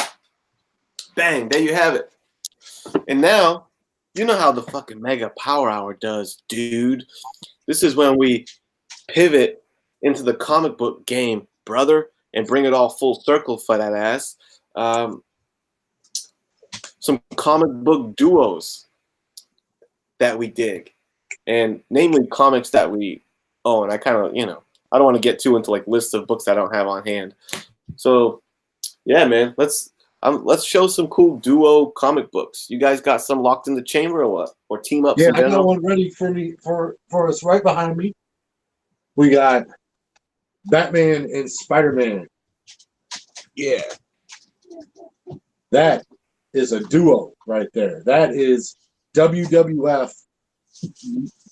bang, there you have it. And now, you know how the fucking Mega Power Hour does, dude. This is when we pivot into the comic book game, brother, and bring it all full circle for that ass. Some comic book duos that we dig, and namely comics that we own. I kind of, I don't want to get too into like lists of books I don't have on hand. So, yeah, man, let's show some cool duo comic books. You guys got some locked in the chamber or what? Or team ups? Yeah, in general? I got one ready for us right behind me. We got Batman and Spider-Man. Yeah. That is a duo right there. That is WWF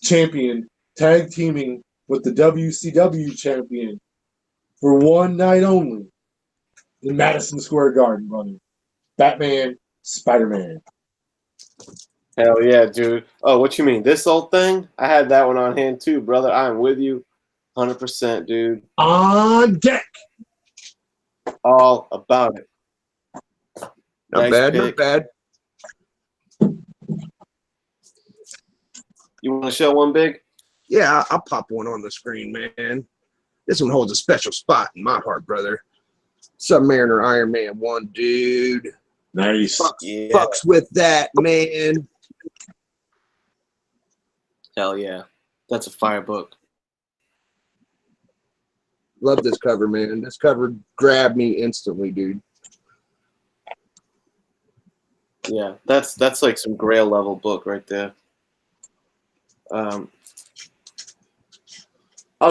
champion tag teaming with the WCW champion for one night only in Madison Square Garden, brother. Batman, Spider-Man. Hell yeah, dude. Oh, what you mean? This old thing? I had that one on hand too, brother. I am with you 100%, dude. On deck. All about it. Not bad. You want to show one, Big? Yeah, I'll pop one on the screen, man. This one holds a special spot in my heart, brother. Submariner Iron Man 1, dude. Nice. Fucks with that, man. Hell yeah. That's a fire book. Love this cover, man. This cover grabbed me instantly, dude. Yeah, that's like some Grail level book right there. I'll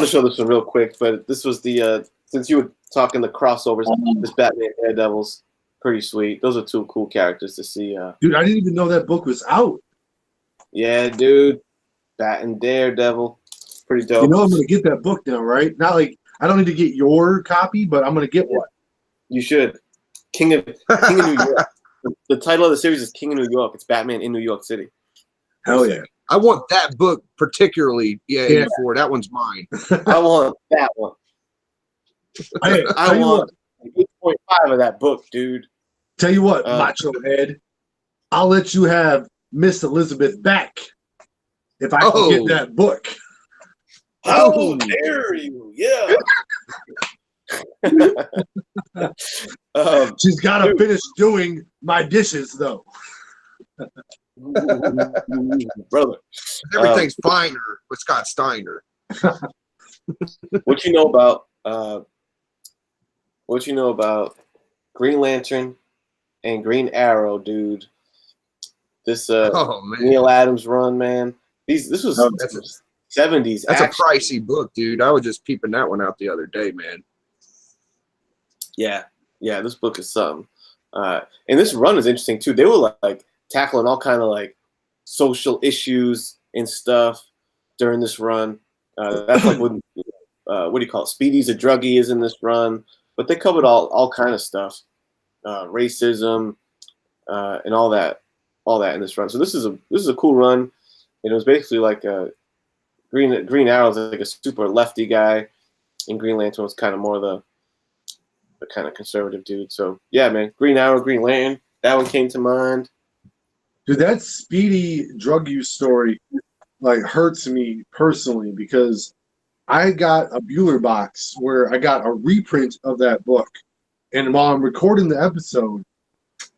just show this one real quick, but this was the since you were talking the crossovers, this Batman Daredevil's pretty sweet. Those are 2 cool characters to see. Dude, I didn't even know that book was out. Yeah, dude. Bat and Daredevil. Pretty dope. You know I'm gonna get that book now, right? Not like I don't need to get your copy, but I'm gonna get one. You should. King of New York. The title of the series is King of New York. It's Batman in New York City. Hell yeah. I want that book particularly. Yeah, 84. That one's mine. I want that one. I want 8.5 of that book, dude. Tell you what, Macho Head, I'll let you have Miss Elizabeth back if I can get that book. How dare you? Yeah. She's got to finish doing my dishes, though. Brother. Everything's finer with Scott Steiner. What you know about what you know about Green Lantern and Green Arrow, dude? This Oh man, Neil Adams run, man. This was that's 70s a action. pricey book, dude. I was just peeping that one out the other day, man. Yeah, this book is something. And this run is interesting too. They were like tackling all kind of like social issues and stuff during this run. That's like what do you call it? Speedy's a druggie is in this run, but they covered all kind of stuff, racism, and all that in this run. So this is a cool run. And it was basically like Green Arrow is like a super lefty guy, and Green Lantern was kind of more the kind of conservative dude. So yeah, man, Green Arrow, Green Lantern, that one came to mind. Dude, that Speedy drug use story like hurts me personally because I got a Bueller box where I got a reprint of that book, and while I'm recording the episode,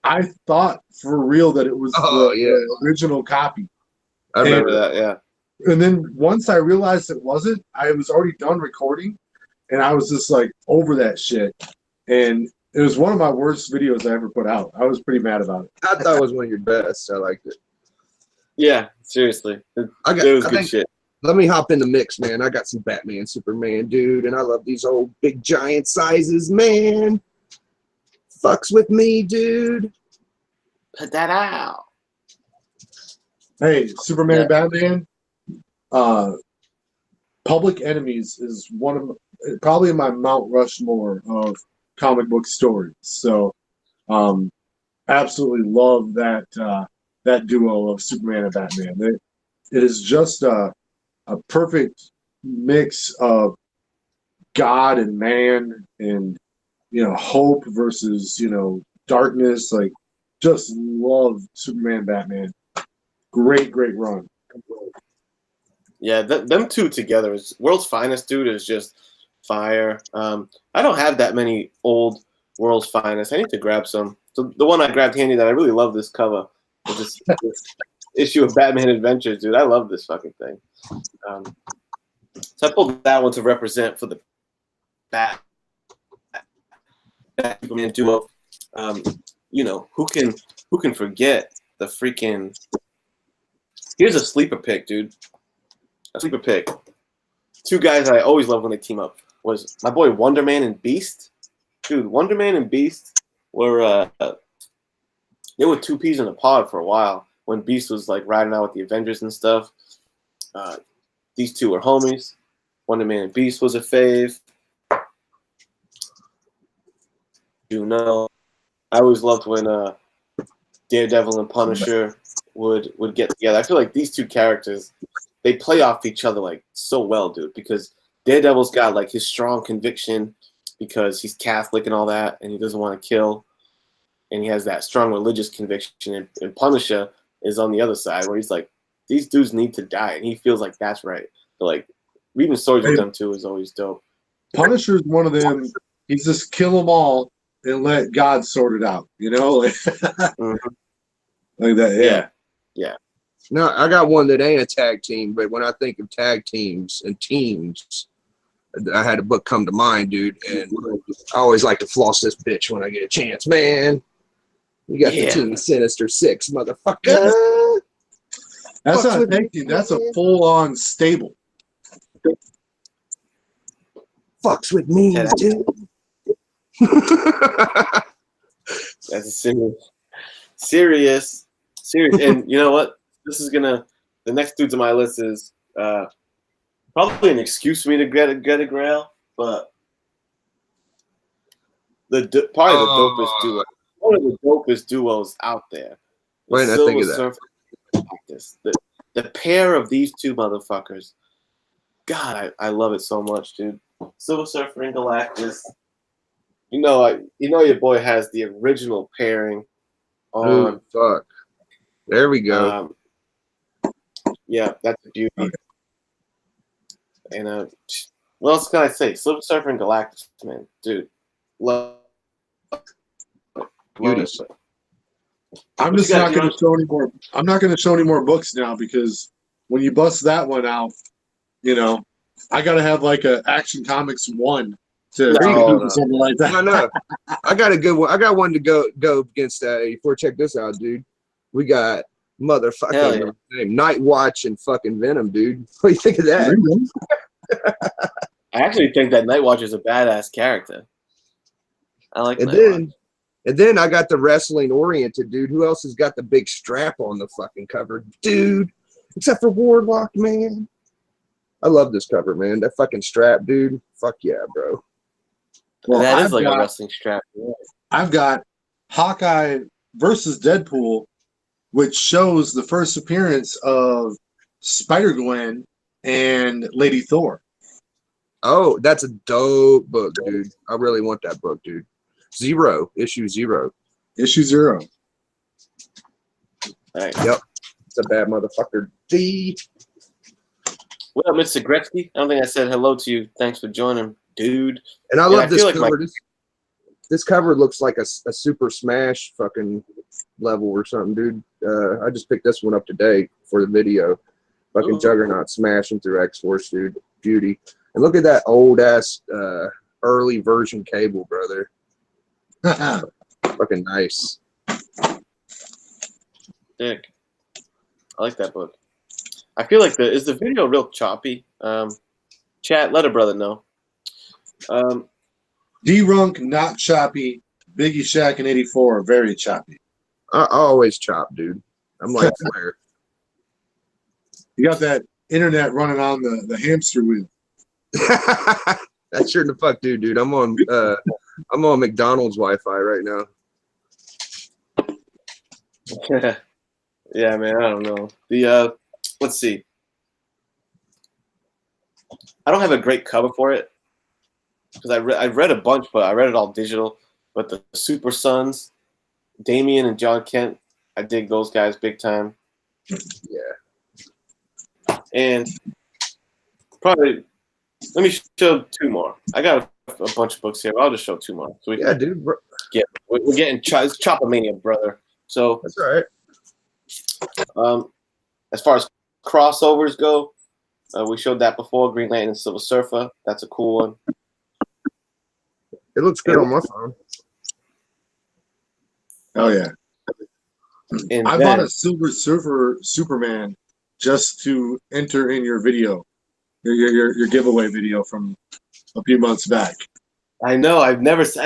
I thought for real that it was the original copy. I remember that, yeah. And then once I realized it wasn't, I was already done recording, and I was just like over that shit. And it was one of my worst videos I ever put out. I was pretty mad about it. I thought it was one of your best. I liked it. Yeah, seriously. It was good shit. Let me hop in the mix, man. I got some Batman, Superman, dude, and I love these old big giant sizes, man. Fucks with me, dude. Put that out. Hey, Superman and Batman. Public Enemies is one of probably in my Mount Rushmore of comic book stories. So, absolutely love that duo of Superman and Batman. It is just a perfect mix of God and man, and hope versus darkness. Like, just love Superman and Batman. Great run. Yeah, them two together is World's Finest, dude, is just fire. I don't have that many old World's Finest. I need to grab some. So the one I grabbed handy that I really love this cover is this issue of Batman Adventures, dude. I love this fucking thing. So I pulled that one to represent for the Batman duo. Who can forget the freaking? Here's a sleeper pick, dude. A sleeper pick. Two guys I always love when they team up was my boy Wonder Man and Beast. Dude, Wonder Man and Beast were they were two peas in a pod for a while when Beast was like riding out with the Avengers and stuff. These two were homies. Wonder Man and Beast was a fave. I always loved when Daredevil and Punisher would get together. I feel like these two characters, they play off each other like so well, dude, because Daredevil's got like his strong conviction because he's Catholic and all that, and he doesn't want to kill, and he has that strong religious conviction, and Punisher is on the other side where he's like, these dudes need to die, and he feels like that's right. So like reading stories with them too is always dope. Punisher's one of them. He's just kill them all and let God sort it out, like that. Yeah. No, I got one that ain't a tag team, but when I think of tag teams and teams, I had a book come to mind, dude, and I always like to floss this bitch when I get a chance, man. You got the Team Sinister Six, motherfucker. That's not a tag team. That's a full-on stable. Fucks with me, dude. That's a serious. And you know what? The next dudes on my list is probably an excuse for me to get a Grail, but probably the dopest duo. One of the dopest duos out there. Why didn't I think of that? The pair of these two motherfuckers. God, I love it so much, dude. Silver Surfer and Galactus. Your boy has the original pairing on. Oh, fuck. There we go. Yeah, that's a beauty. Okay. And what else can I say? Silver Surfer and Galactus, man, dude, love beauties. I'm just not going to show any more. I'm not going to show any more books now because when you bust that one out, I got to have like a Action Comics 1 to No, do something like that. No. I got a good one. I got one to go against 84. Check this out, dude. We got Hell motherfucking name Night Watch and fucking Venom, dude. What do you think of that? I actually think that Nightwatch is a badass character. I like Nightwatch. And then I got the wrestling oriented dude. Who else has got the big strap on the fucking cover, dude? Except for Warlock, man. I love this cover, man. That fucking strap, dude. Fuck yeah, bro. Well, That is like a wrestling strap. Yeah. I've got Hawkeye versus Deadpool, which shows the first appearance of Spider-Gwen and Lady Thor. Oh, that's a dope book, dude. I really want that book, dude. Issue 0. Issue 0. Nice. Yep. It's a bad motherfucker. D. What up, Mr. Gretzky? I don't think I said hello to you. Thanks for joining, dude. And I love this like cover. This cover looks like a Super Smash fucking level or something, dude. I just picked this one up today for the video. Fucking Juggernaut smashing through X-Force, dude. Beauty. And look at that old-ass early version Cable, brother. Fucking nice. Dick. I like that book. I feel like is the video real choppy? Chat, let a brother know. D-Runk, not choppy. Biggie Shack and 84 are very choppy. I always chop, dude. I'm like Flair. You got that internet running on the hamster wheel. That sure the fuck dude. I'm on McDonald's Wi-Fi right now. Yeah, man. I don't know. Let's see. I don't have a great cover for it because I read a bunch, but I read it all digital. But the Super Sons, Damian and John Kent, I dig those guys big time. Yeah. And probably let me show 2 more. I got a bunch of books here. I'll just show 2 more. So Dude. we're getting it's Chopomania, brother. So that's all right. As far as crossovers go, we showed that before. Green Lantern and Silver Surfer. That's a cool one. It looks good on my phone. Oh yeah. And I bought a Silver Surfer Superman just to enter in your video, your giveaway video from a few months back. I know. I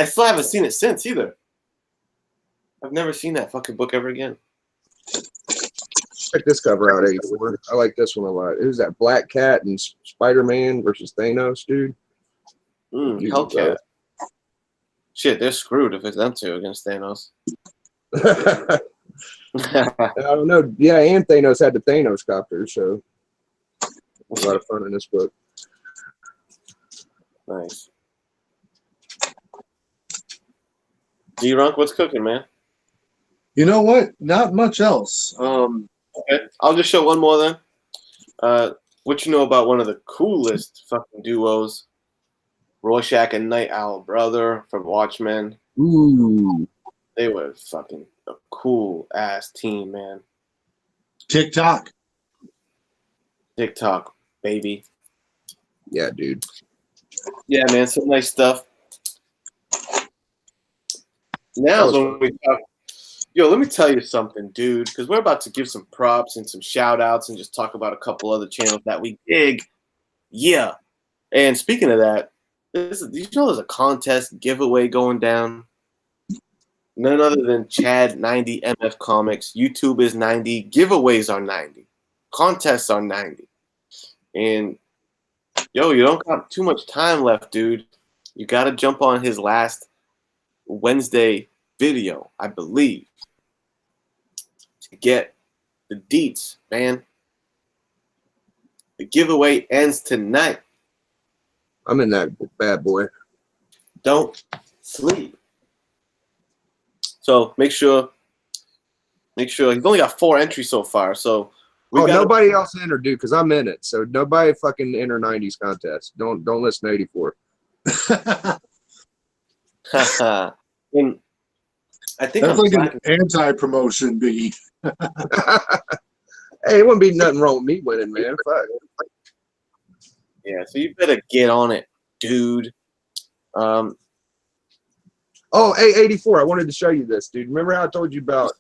still haven't seen it since either. I've never seen that fucking book ever again. Check this cover out, 84. I like this one a lot. Who's that? Black Cat and Spider-Man versus Thanos, dude. Hellcat. Shit, they're screwed if it's them two against Thanos. I don't know. Yeah, and Thanos had the Thanos copter, so a lot of fun in this book. Nice. D-Runk, what's cooking, man? You know what? Not much else. Okay, I'll just show one more then. What you know about one of the coolest fucking duos, Rorschach and Night Owl, brother, from Watchmen. Ooh. They were fucking a cool ass team, man. TikTok, baby. Yeah, dude. Yeah, man, some nice stuff. Now, when we talk, let me tell you something, dude, because we're about to give some props and some shout outs and just talk about a couple other channels that we dig. Yeah. And speaking of that, did you know there's a contest giveaway going down? None other than Chad 90 MF Comics. YouTube is 90. Giveaways are 90. Contests are 90. And, you don't got too much time left, dude. You got to jump on his last Wednesday video, I believe, to get the deets, man. The giveaway ends tonight. I'm in that bad boy. Don't sleep. So make sure he's only got 4 entries so far. So nobody else entered, dude, because I'm in it. So nobody fucking enter 90s contest. Don't listen to 84. And I think that's like an anti-promotion, Biggie. Hey, it wouldn't be nothing wrong with me winning, man. Fuck. Yeah, so you better get on it, dude. Um, Oh, A84. I wanted to show you this, dude. Remember how I told you about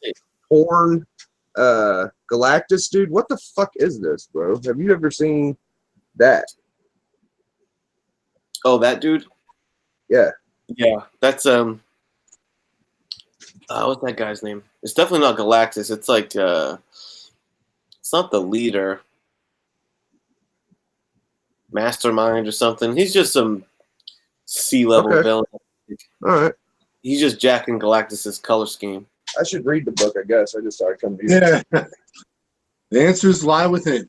Horn Galactus, dude? What the fuck is this, bro? Have you ever seen that? oh, that dude. Yeah. Yeah, that's what's that guy's name? It's definitely not Galactus. It's like it's not the leader, Mastermind or something. He's just some C-level villain. All right. He's just jacking Galactus's color scheme. I should read the book, I guess. I just started coming to you. Yeah. The answers lie within.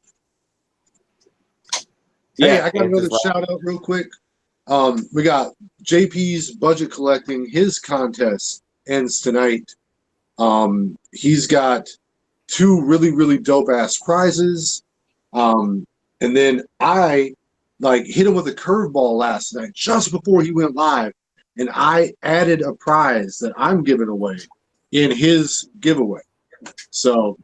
Yeah, Hey, I got another shout out real quick. We got JP's budget collecting. His contest ends tonight. He's got 2 really, really dope ass prizes. And then I hit him with a curveball last night just before he went live. And I added a prize that I'm giving away in his giveaway. So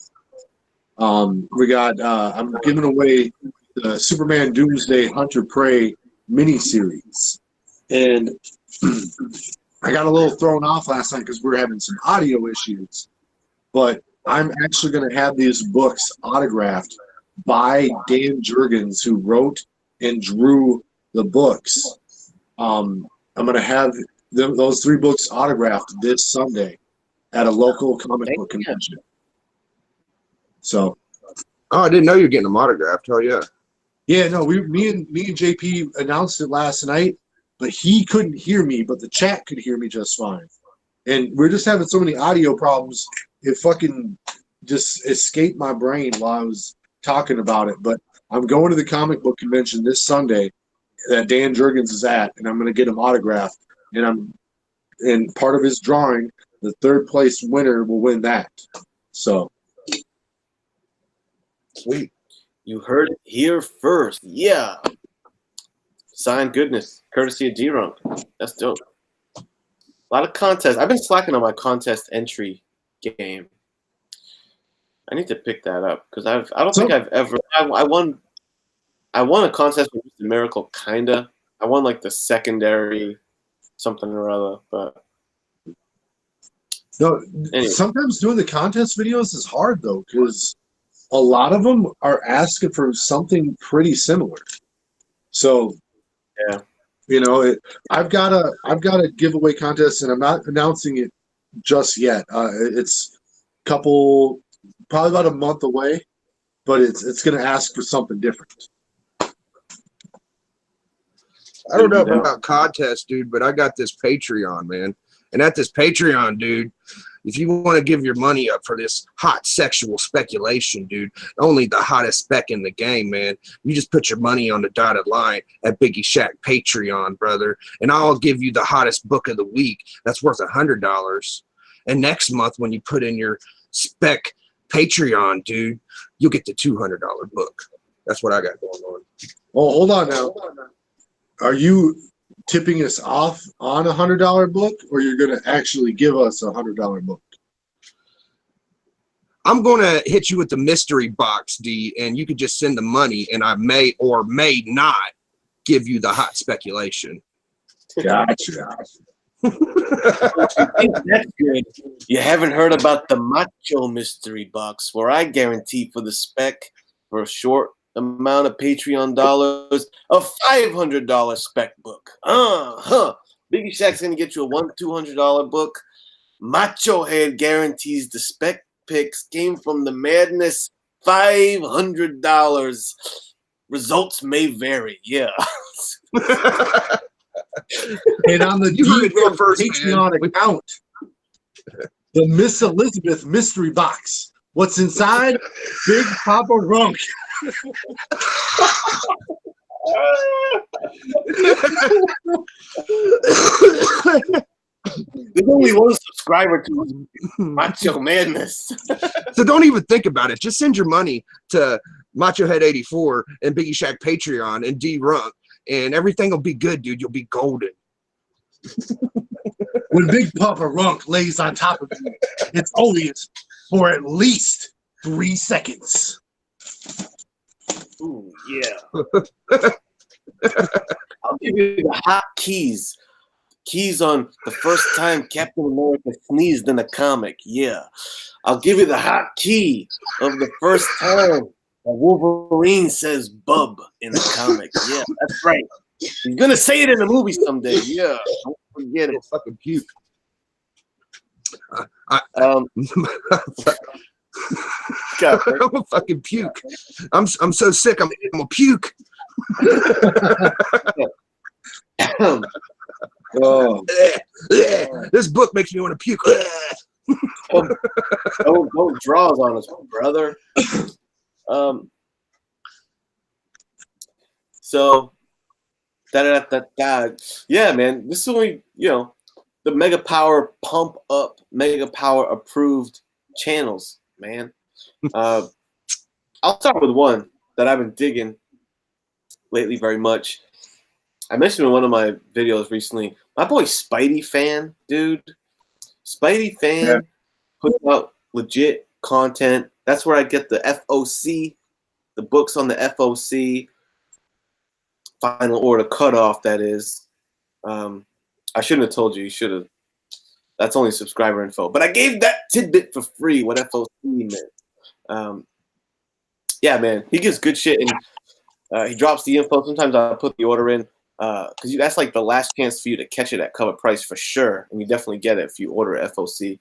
we got I'm giving away the Superman Doomsday Hunter Prey miniseries. And I got a little thrown off last night because we were having some audio issues. But I'm actually going to have these books autographed by Dan Jurgens, who wrote and drew the books. I'm going to have those 3 books autographed this Sunday at a local comic book convention. So, oh, I didn't know you were getting them autographed. Hell yeah. Yeah, no, me and JP announced it last night, but he couldn't hear me, but the chat could hear me just fine. And we're just having so many audio problems. It fucking just escaped my brain while I was talking about it. But I'm going to the comic book convention this Sunday that Dan Jurgens is at, and I'm going to get him autographed. And part of his drawing, the 3rd place winner will win that. So sweet. You heard it here first. Yeah. Signed goodness, courtesy of D-Runk. That's dope. A lot of contests. I've been slacking on my contest entry game. I need to pick that up because I don't think I've ever. I won a contest with Mr. Miracle, kinda. I won like the secondary something or other, but no. Anyway. Sometimes doing the contest videos is hard though, because a lot of them are asking for something pretty similar. So, yeah, you know, I've got a giveaway contest, and I'm not announcing it just yet. It's probably about a month away, but it's going to ask for something different. I don't know about contests, dude, but I got this Patreon, man. And at this Patreon, dude, if you want to give your money up for this hot sexual speculation, dude, only the hottest spec in the game, man, you just put your money on the dotted line at Biggie Shack Patreon, brother, and I'll give you the hottest book of the week that's worth $100. And next month, when you put in your spec Patreon, dude, you'll get the $200 book. That's what I got going on. Well, hold on now. Are you tipping us off on $100 book, or you're going to actually give us $100 book? I'm going to hit you with the mystery box, D, and you could just send the money, and I may or may not give you the hot speculation. Gotcha. That's good. You haven't heard about the Macho mystery box, where I guarantee for the spec for a short amount of Patreon dollars, a $500 spec book. Biggie Shack's gonna get you a $200 book. Macho Head guarantees the spec picks came from the madness. $500. Results may vary. Yeah. And on the Patreon account, the Miss Elizabeth mystery box. What's inside? Big Papa Runk. There's only one subscriber to Macho Madness. So don't even think about it. Just send your money to Macho Head 84 and Biggie Shack Patreon and D-Runk, and everything will be good, dude. You'll be golden. When Big Papa Runk lays on top of you, it's always for at least 3 seconds. Ooh, yeah. I'll give you the hot keys keys on the first time Captain America sneezed in a comic. Yeah. I'll give you the hot key of the first time that Wolverine says bub in the comic. Yeah, that's right. He's gonna say it in the movie someday. Yeah. Don't forget it. Fucking puke. God, I'm gonna fucking puke. I'm so sick. I'm gonna puke. Oh, This book makes me want to puke. don't draws on us, brother. So yeah, man. This is only the Mega Power pump up, Mega Power approved channels, man. I'll start with one that I've been digging lately very much. I mentioned in one of my videos recently, my boy Spidey Fan, dude. Spidey Fan puts out legit content. That's where I get the FOC, the books on the FOC, Final Order Cutoff, that is. I shouldn't have told you. You should have. That's only subscriber info. But I gave that tidbit for free, what FOC meant. Yeah, man. He gives good shit, and he drops the info. Sometimes I'll put the order in. Because that's like the last chance for you to catch it at cover price for sure, and you definitely get it if you order FOC.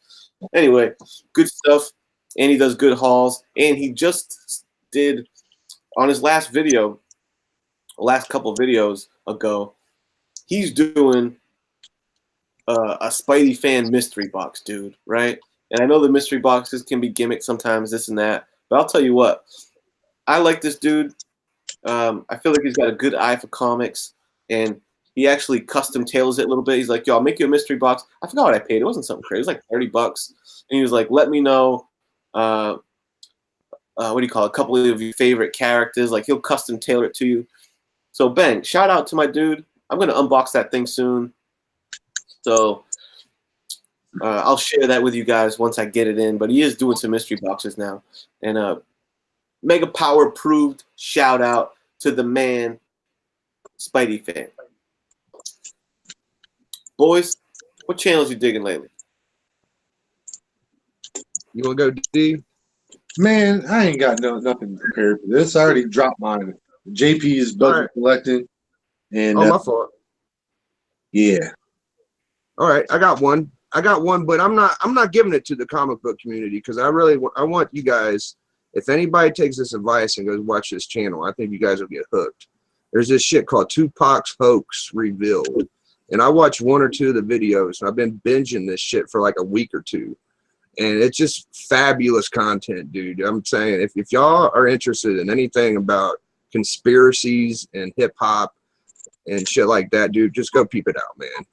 Anyway, good stuff, and he does good hauls, and he just did on his last video, last couple videos ago, he's doing a Spidey Fan mystery box, dude, right? And I know the mystery boxes can be gimmick sometimes, this and that, but I'll tell you what, I like this dude. I feel like he's got a good eye for comics. And he actually custom tailors it a little bit. He's like, yo, I'll make you a mystery box. I forgot what I paid. It wasn't something crazy. It was like $30. And he was like, let me know, what do you call it? A couple of your favorite characters. Like, he'll custom tailor it to you. So, Ben, shout out to my dude. I'm going to unbox that thing soon. So, I'll share that with you guys once I get it in. But he is doing some mystery boxes now. And Mega Power approved. Shout out to the man, Spidey Fan. Boys, what channels you digging lately? You want to go, D? man, I ain't got nothing prepared for this. I already dropped mine. JP's budget collecting. And my fault. Yeah. All right, I got one, but I'm not giving it to the comic book community because I want you guys. If anybody takes this advice and goes watch this channel, I think you guys will get hooked. There's this shit called Tupac's Hoax Revealed. And I watched one or two of the videos, and I've been binging this shit for like a week or two. And it's just fabulous content, dude. I'm saying, if y'all are interested in anything about conspiracies and hip-hop and shit like that, dude, just go peep it out, man.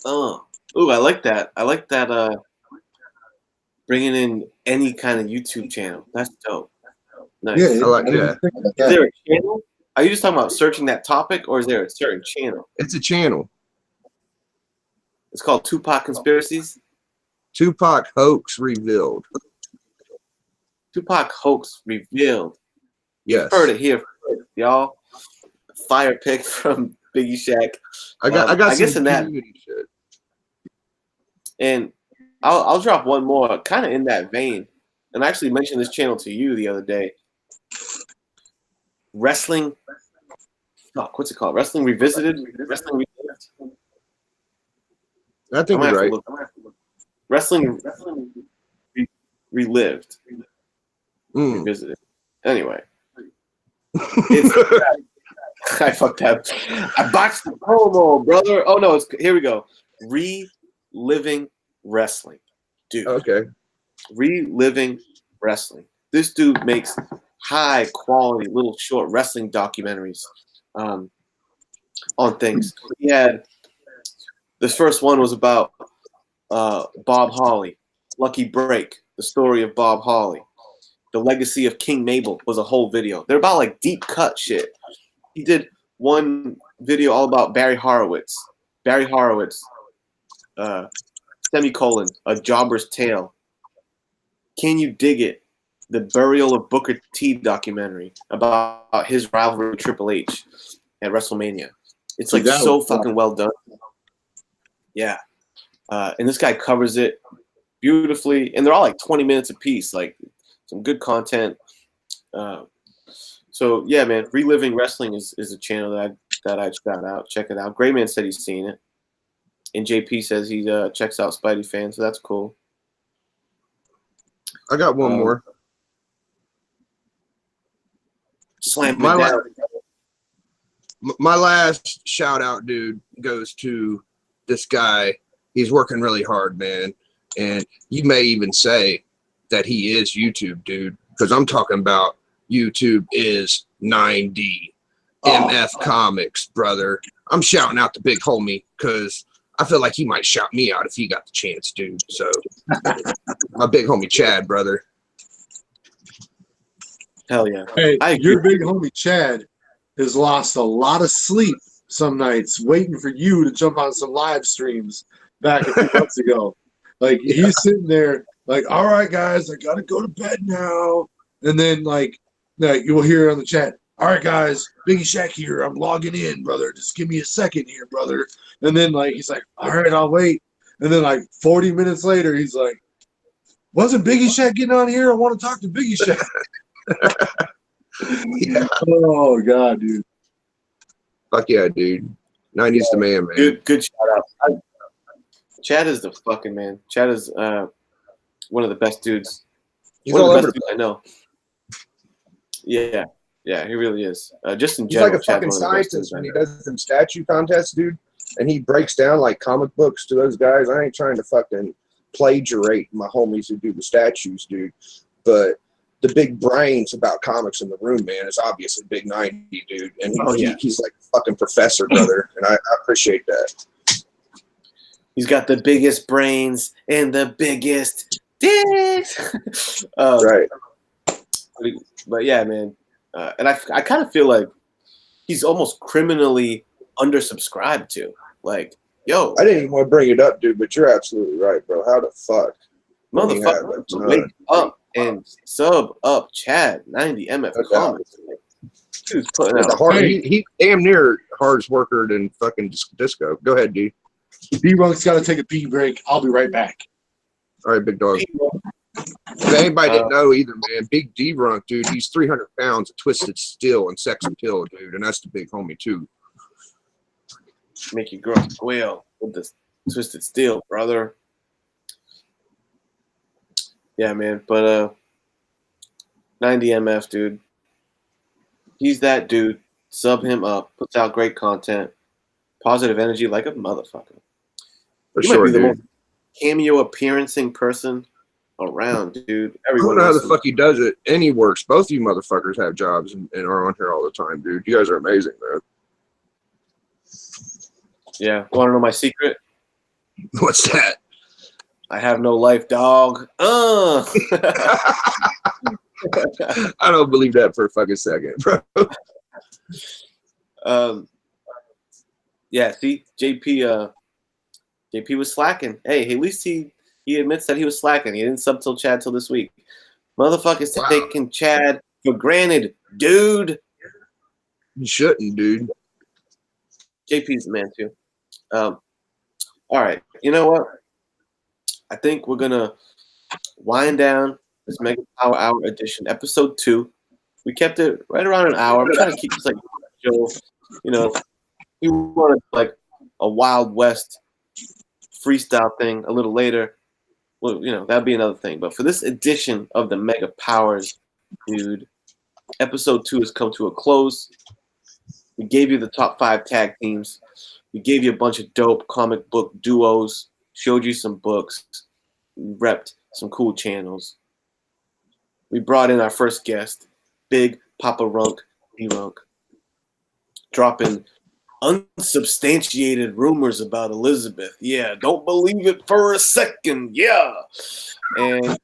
Oh, ooh, I like that. I like that, bringing in any kind of YouTube channel. That's dope. Nice. Yeah, I like that. Is there a channel? Are you just talking about searching that topic, or is there a certain channel? It's a channel. It's called Tupac Conspiracies? Tupac Hoax Revealed. Tupac Hoax Revealed. Yes. Heard it here first, y'all. Fire pick from Biggie Shack. I got I guess some in that, community shit. and I'll drop one more, kind of in that vein. And I actually mentioned this channel to you the other day. Wrestling. Fuck, what's it called? Wrestling Revisited? Wrestling Relived? I think you're right. Wrestling Relived. Revisited. Anyway. I fucked up. I botched the promo, brother. Oh, no. Here we go. Reliving Wrestling. Dude. Okay. Reliving Wrestling. This dude makes high quality little short wrestling documentaries on things. He had this first one was about Bob Holly, Lucky Break, the story of Bob Holly. The Legacy of King Mabel was a whole video. They're about like deep cut shit. He did one video all about Barry Horowitz. Barry Horowitz, semicolon, A Jobber's Tale. Can You Dig It? The Burial of Booker T documentary about his rivalry with Triple H at WrestleMania. It's like so fucking well done. Yeah. And this guy covers it beautifully, and they're all like 20 minutes apiece, like some good content. So yeah, man, Reliving Wrestling is a channel that I'd shout out. Check it out. Grayman said he's seen it, and JP says he checks out Spidey fans, so that's cool. I got one more. Slam it down. My last shout out, dude, goes to this guy. He's working really hard, man. And you may even say that he is YouTube, dude, because I'm talking about YouTube is 9D. MF Comics, brother. I'm shouting out the big homie because I feel like he might shout me out if he got the chance, dude. So, my big homie Chad, brother. Hell yeah. Hey, your big homie Chad has lost a lot of sleep some nights waiting for you to jump on some live streams back a few months ago. Like, he's sitting there like, all right, guys, I got to go to bed now. And then, like you will hear on the chat, all right, guys, Biggie Shaq here. I'm logging in, brother. Just give me a second here, brother. And then, like, he's like, all right, I'll wait. And then, like, 40 minutes later, he's like, wasn't Biggie Shaq getting on here? I want to talk to Biggie Shaq. Yeah. Oh, God, dude. Fuck yeah, dude. 90's the man, man. Good shout out. Chad is the fucking man. Chad is one of the best dudes. He's one all of the over best dudes I know. Yeah, he really is. Just in He's general, like a Chad's fucking one of the best dudes scientist I when he know. does them statue contests, dude. And he breaks down like comic books to those guys. I ain't trying to fucking plagiarate my homies who do the statues, dude. But the big brains about comics in the room, man, is obviously Big 90, dude. And he's like a fucking professor, brother. And I appreciate that. He's got the biggest brains and the biggest dicks. Right. But yeah, man. And I kind of feel like he's almost criminally undersubscribed to. Like, yo. I didn't even want to bring it up, dude, but you're absolutely right, bro. How the fuck? Motherfucker, wake up and sub up Chad 90 MF Comics. Dude's putting out. He damn near hardest worker than fucking Disco. Go ahead, D. D-Runk's got to take a pee break. I'll be right back. All right, big dog. If anybody didn't know either, man, Big D-Runk, dude, he's 300 pounds of twisted steel and sex appeal, dude, and that's the big homie, too. Make your girl squeal with this twisted steel, brother. Yeah, man, but 90 MF, dude. He's that dude. Sub him up. Puts out great content. Positive energy like a motherfucker. For you sure, might be the dude. most cameo appearancing person around, dude. I don't know how the fuck he does it, and he works. Both of you motherfuckers have jobs and are on here all the time, dude. You guys are amazing, man. Yeah. Want to know my secret? What's that? I have no life, dog. I don't believe that for a fucking second, bro. Yeah, see, JP was slacking. Hey, at least he admits that he was slacking. He didn't sub till Chad till this week. Motherfuckers taking Chad for granted, dude. You shouldn't, dude. JP's the man too. All right, you know what? I think we're gonna wind down this Mega Power Hour edition, episode 2. We kept it right around an hour. I'm trying to keep this like show, you know. We wanted like a Wild West freestyle thing a little later. Well, you know, that'd be another thing. But for this edition of the Mega Powers, dude, episode 2 has come to a close. We gave you the top 5 tag teams. We gave you a bunch of dope comic book duos, showed you some books, repped some cool channels. We brought in our first guest, Big Papa Runk, D-Runk, dropping unsubstantiated rumors about Elizabeth. Yeah, don't believe it for a second. Yeah. And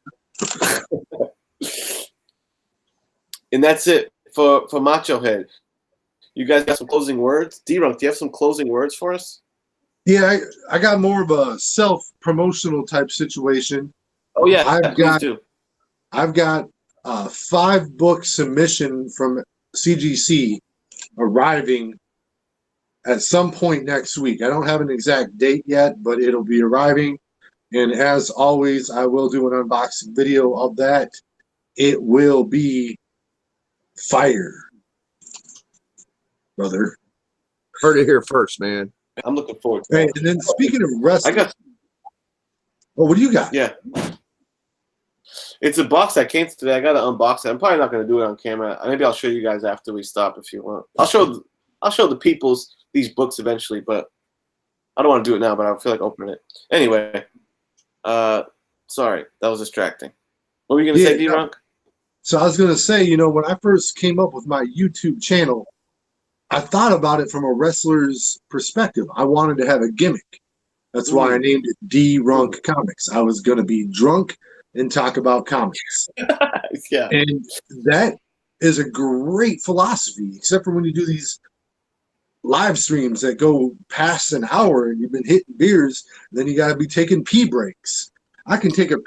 and that's it for Macho Head. You guys got some closing words? D-Runk, do you have some closing words for us? Yeah, I got more of a self-promotional type situation. Oh, yeah. I've got a 5-book submission from CGC arriving at some point next week. I don't have an exact date yet, but it'll be arriving. And as always, I will do an unboxing video of that. It will be fire, brother. Heard it here first, man. I'm looking forward to Hey, it. and then speaking of wrestling, I got, oh, what do you got? yeah. It's a box that came today. I got to unbox it. I'm probably not going to do it on camera. Maybe I'll show you guys after we stop if you want. I'll show the peoples these books eventually, but I don't want to do it now. But I feel like opening it anyway. Sorry, that was distracting. What were you going to say, D-Runk? So I was going to say, you know, when I first came up with my YouTube channel, I thought about it from a wrestler's perspective. I wanted to have a gimmick. That's why I named it D-Runk Comics. I was going to be drunk and talk about comics. Yeah. And that is a great philosophy, except for when you do these live streams that go past an hour and you've been hitting beers, then you got to be taking pee breaks. I can take a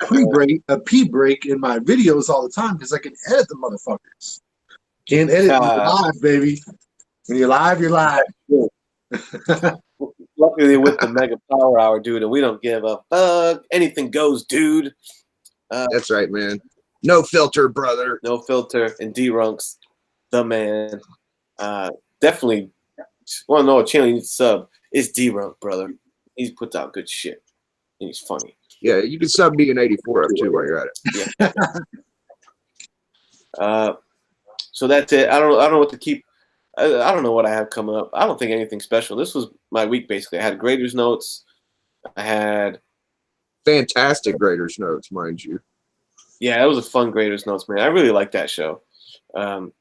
pee break in my videos all the time because I can edit the motherfuckers. Can't edit when you're live, baby. When you're live, you're live. Luckily, with the Mega Power Hour, dude, and we don't give a fuck. Anything goes, dude. That's right, man. No filter, brother. No filter. And D-Runk's the man. Definitely want to know what channel you need to sub. It's D-Runk, brother. He puts out good shit. And he's funny. Yeah, you can sub me in 84 up too while you're at it. Yeah. So that's it. I don't know what to keep. I don't know what I have coming up. I don't think anything special. This was my week, basically. I had Graders Notes. I had fantastic Graders Notes, mind you. Yeah, it was a fun Graders Notes, man. I really like that show. I'm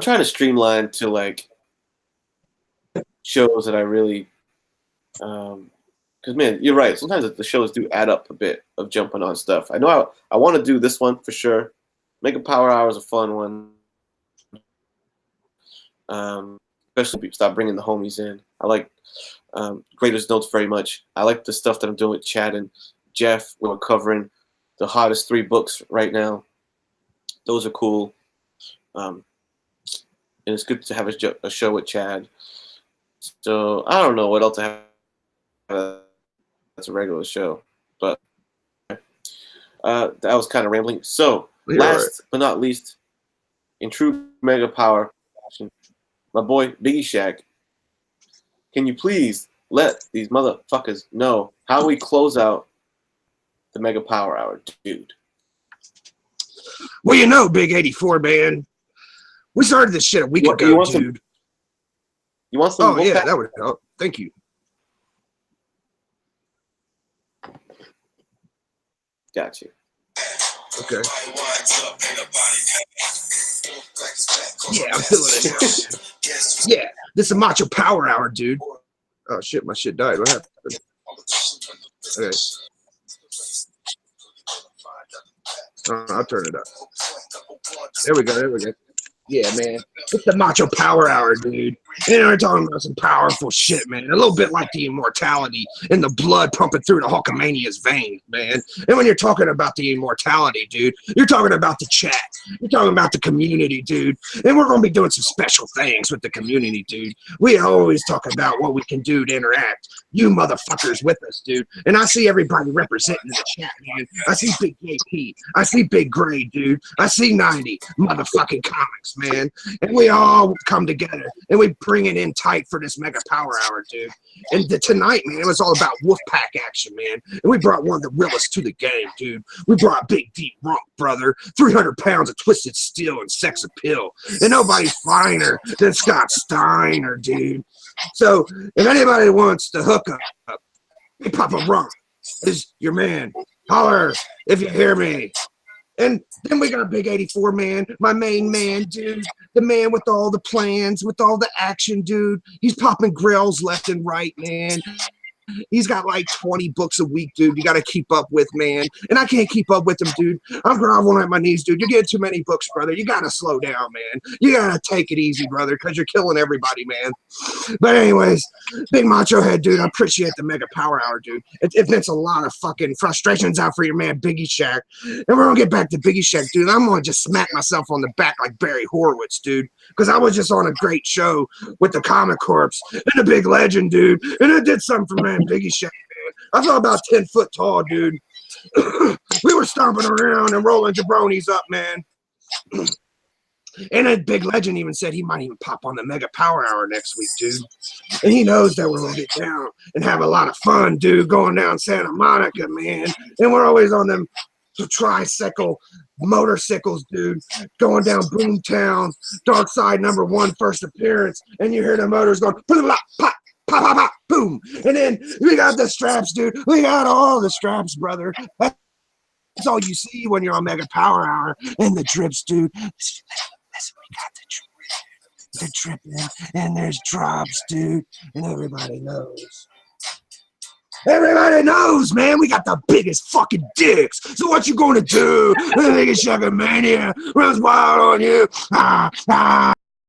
trying to streamline to like shows that I really, because man, you're right. Sometimes the shows do add up a bit of jumping on stuff. I know I want to do this one for sure. Mega Power Hour is a fun one. Especially if stop bringing the homies in. I like Graders Notes very much. I like the stuff that I'm doing with Chad and Jeff. We're covering the hottest 3 books right now. Those are cool. And it's good to have a show with Chad. So I don't know what else I have. That's a regular show. But that was kind of rambling. So last but not least, in true Mega Power fashion, my boy Biggie Shaq, can you please let these motherfuckers know how we close out the Mega Power Hour, dude? Well, you know, Big 84, man. We started this shit a week ago, dude. You want some? Oh, yeah, that would help. Thank you. Got you. Okay. Yeah, I'm feeling it. Yeah, this is a Macho Power Hour, dude. Oh, shit, my shit died. What happened? Okay. I'll turn it up. There we go. Yeah, man. It's the Macho Power Hour, dude. And we're talking about some powerful shit, man. A little bit like the immortality and the blood pumping through the Hulkamania's veins, man. And when you're talking about the immortality, dude, you're talking about the chat. You're talking about the community, dude. And we're going to be doing some special things with the community, dude. We always talk about what we can do to interact. You motherfuckers with us, dude. And I see everybody representing in the chat, man. I see Big JP. I see Big Gray, dude. I see 90 motherfucking comics, man. And we all come together and we bring it in tight for this Mega Power Hour, dude. And tonight, man, it was all about Wolfpack action, man. And we brought one of the realest to the game, dude. We brought Big Deep Runk, brother. 300 pounds of twisted steel and sex appeal. And nobody's finer than Scott Steiner, dude. So if anybody wants to hook up, hey, Papa Runk is your man. Holler if you hear me. And then we got Big 84, man, my main man, dude. The man with all the plans, with all the action, dude. He's popping grills left and right, man. He's got like 20 books a week, dude. You got to keep up with, man. And I can't keep up with him, dude. I'm groveling at my knees, dude. You're getting too many books, brother. You got to slow down, man. You got to take it easy, brother, because you're killing everybody, man. But anyways, Big Macho Head, dude, I appreciate the Mega Power Hour, dude. It vents a lot of fucking frustrations out for your man, Biggie Shack. And we're going to get back to Biggie Shack, dude. I'm going to just smack myself on the back like Barry Horowitz, dude, because I was just on a great show with the Comic Corps and a big legend, dude. And it did something for man Biggie Shack, man. I felt about 10 foot tall, dude. We were stomping around and rolling jabronis up, man. And a big legend even said he might even pop on the Mega Power Hour next week, dude. And he knows that we're going to get down and have a lot of fun, dude, going down Santa Monica, man. And we're always on them tricycle motorcycles, dude, going down Boomtown, Dark Side #1 first appearance. And you hear the motors going, pop, pop, pop, pop, pop, boom. And then we got the straps, dude. We got all the straps, brother. That's all you see when you're on Mega Power Hour. And the drips, dude. Listen, we got the dripping, and there's drops, dude. And everybody knows. Everybody knows, man. We got the biggest fucking dicks. So what you gonna do? The biggest sugar mania runs wild on you.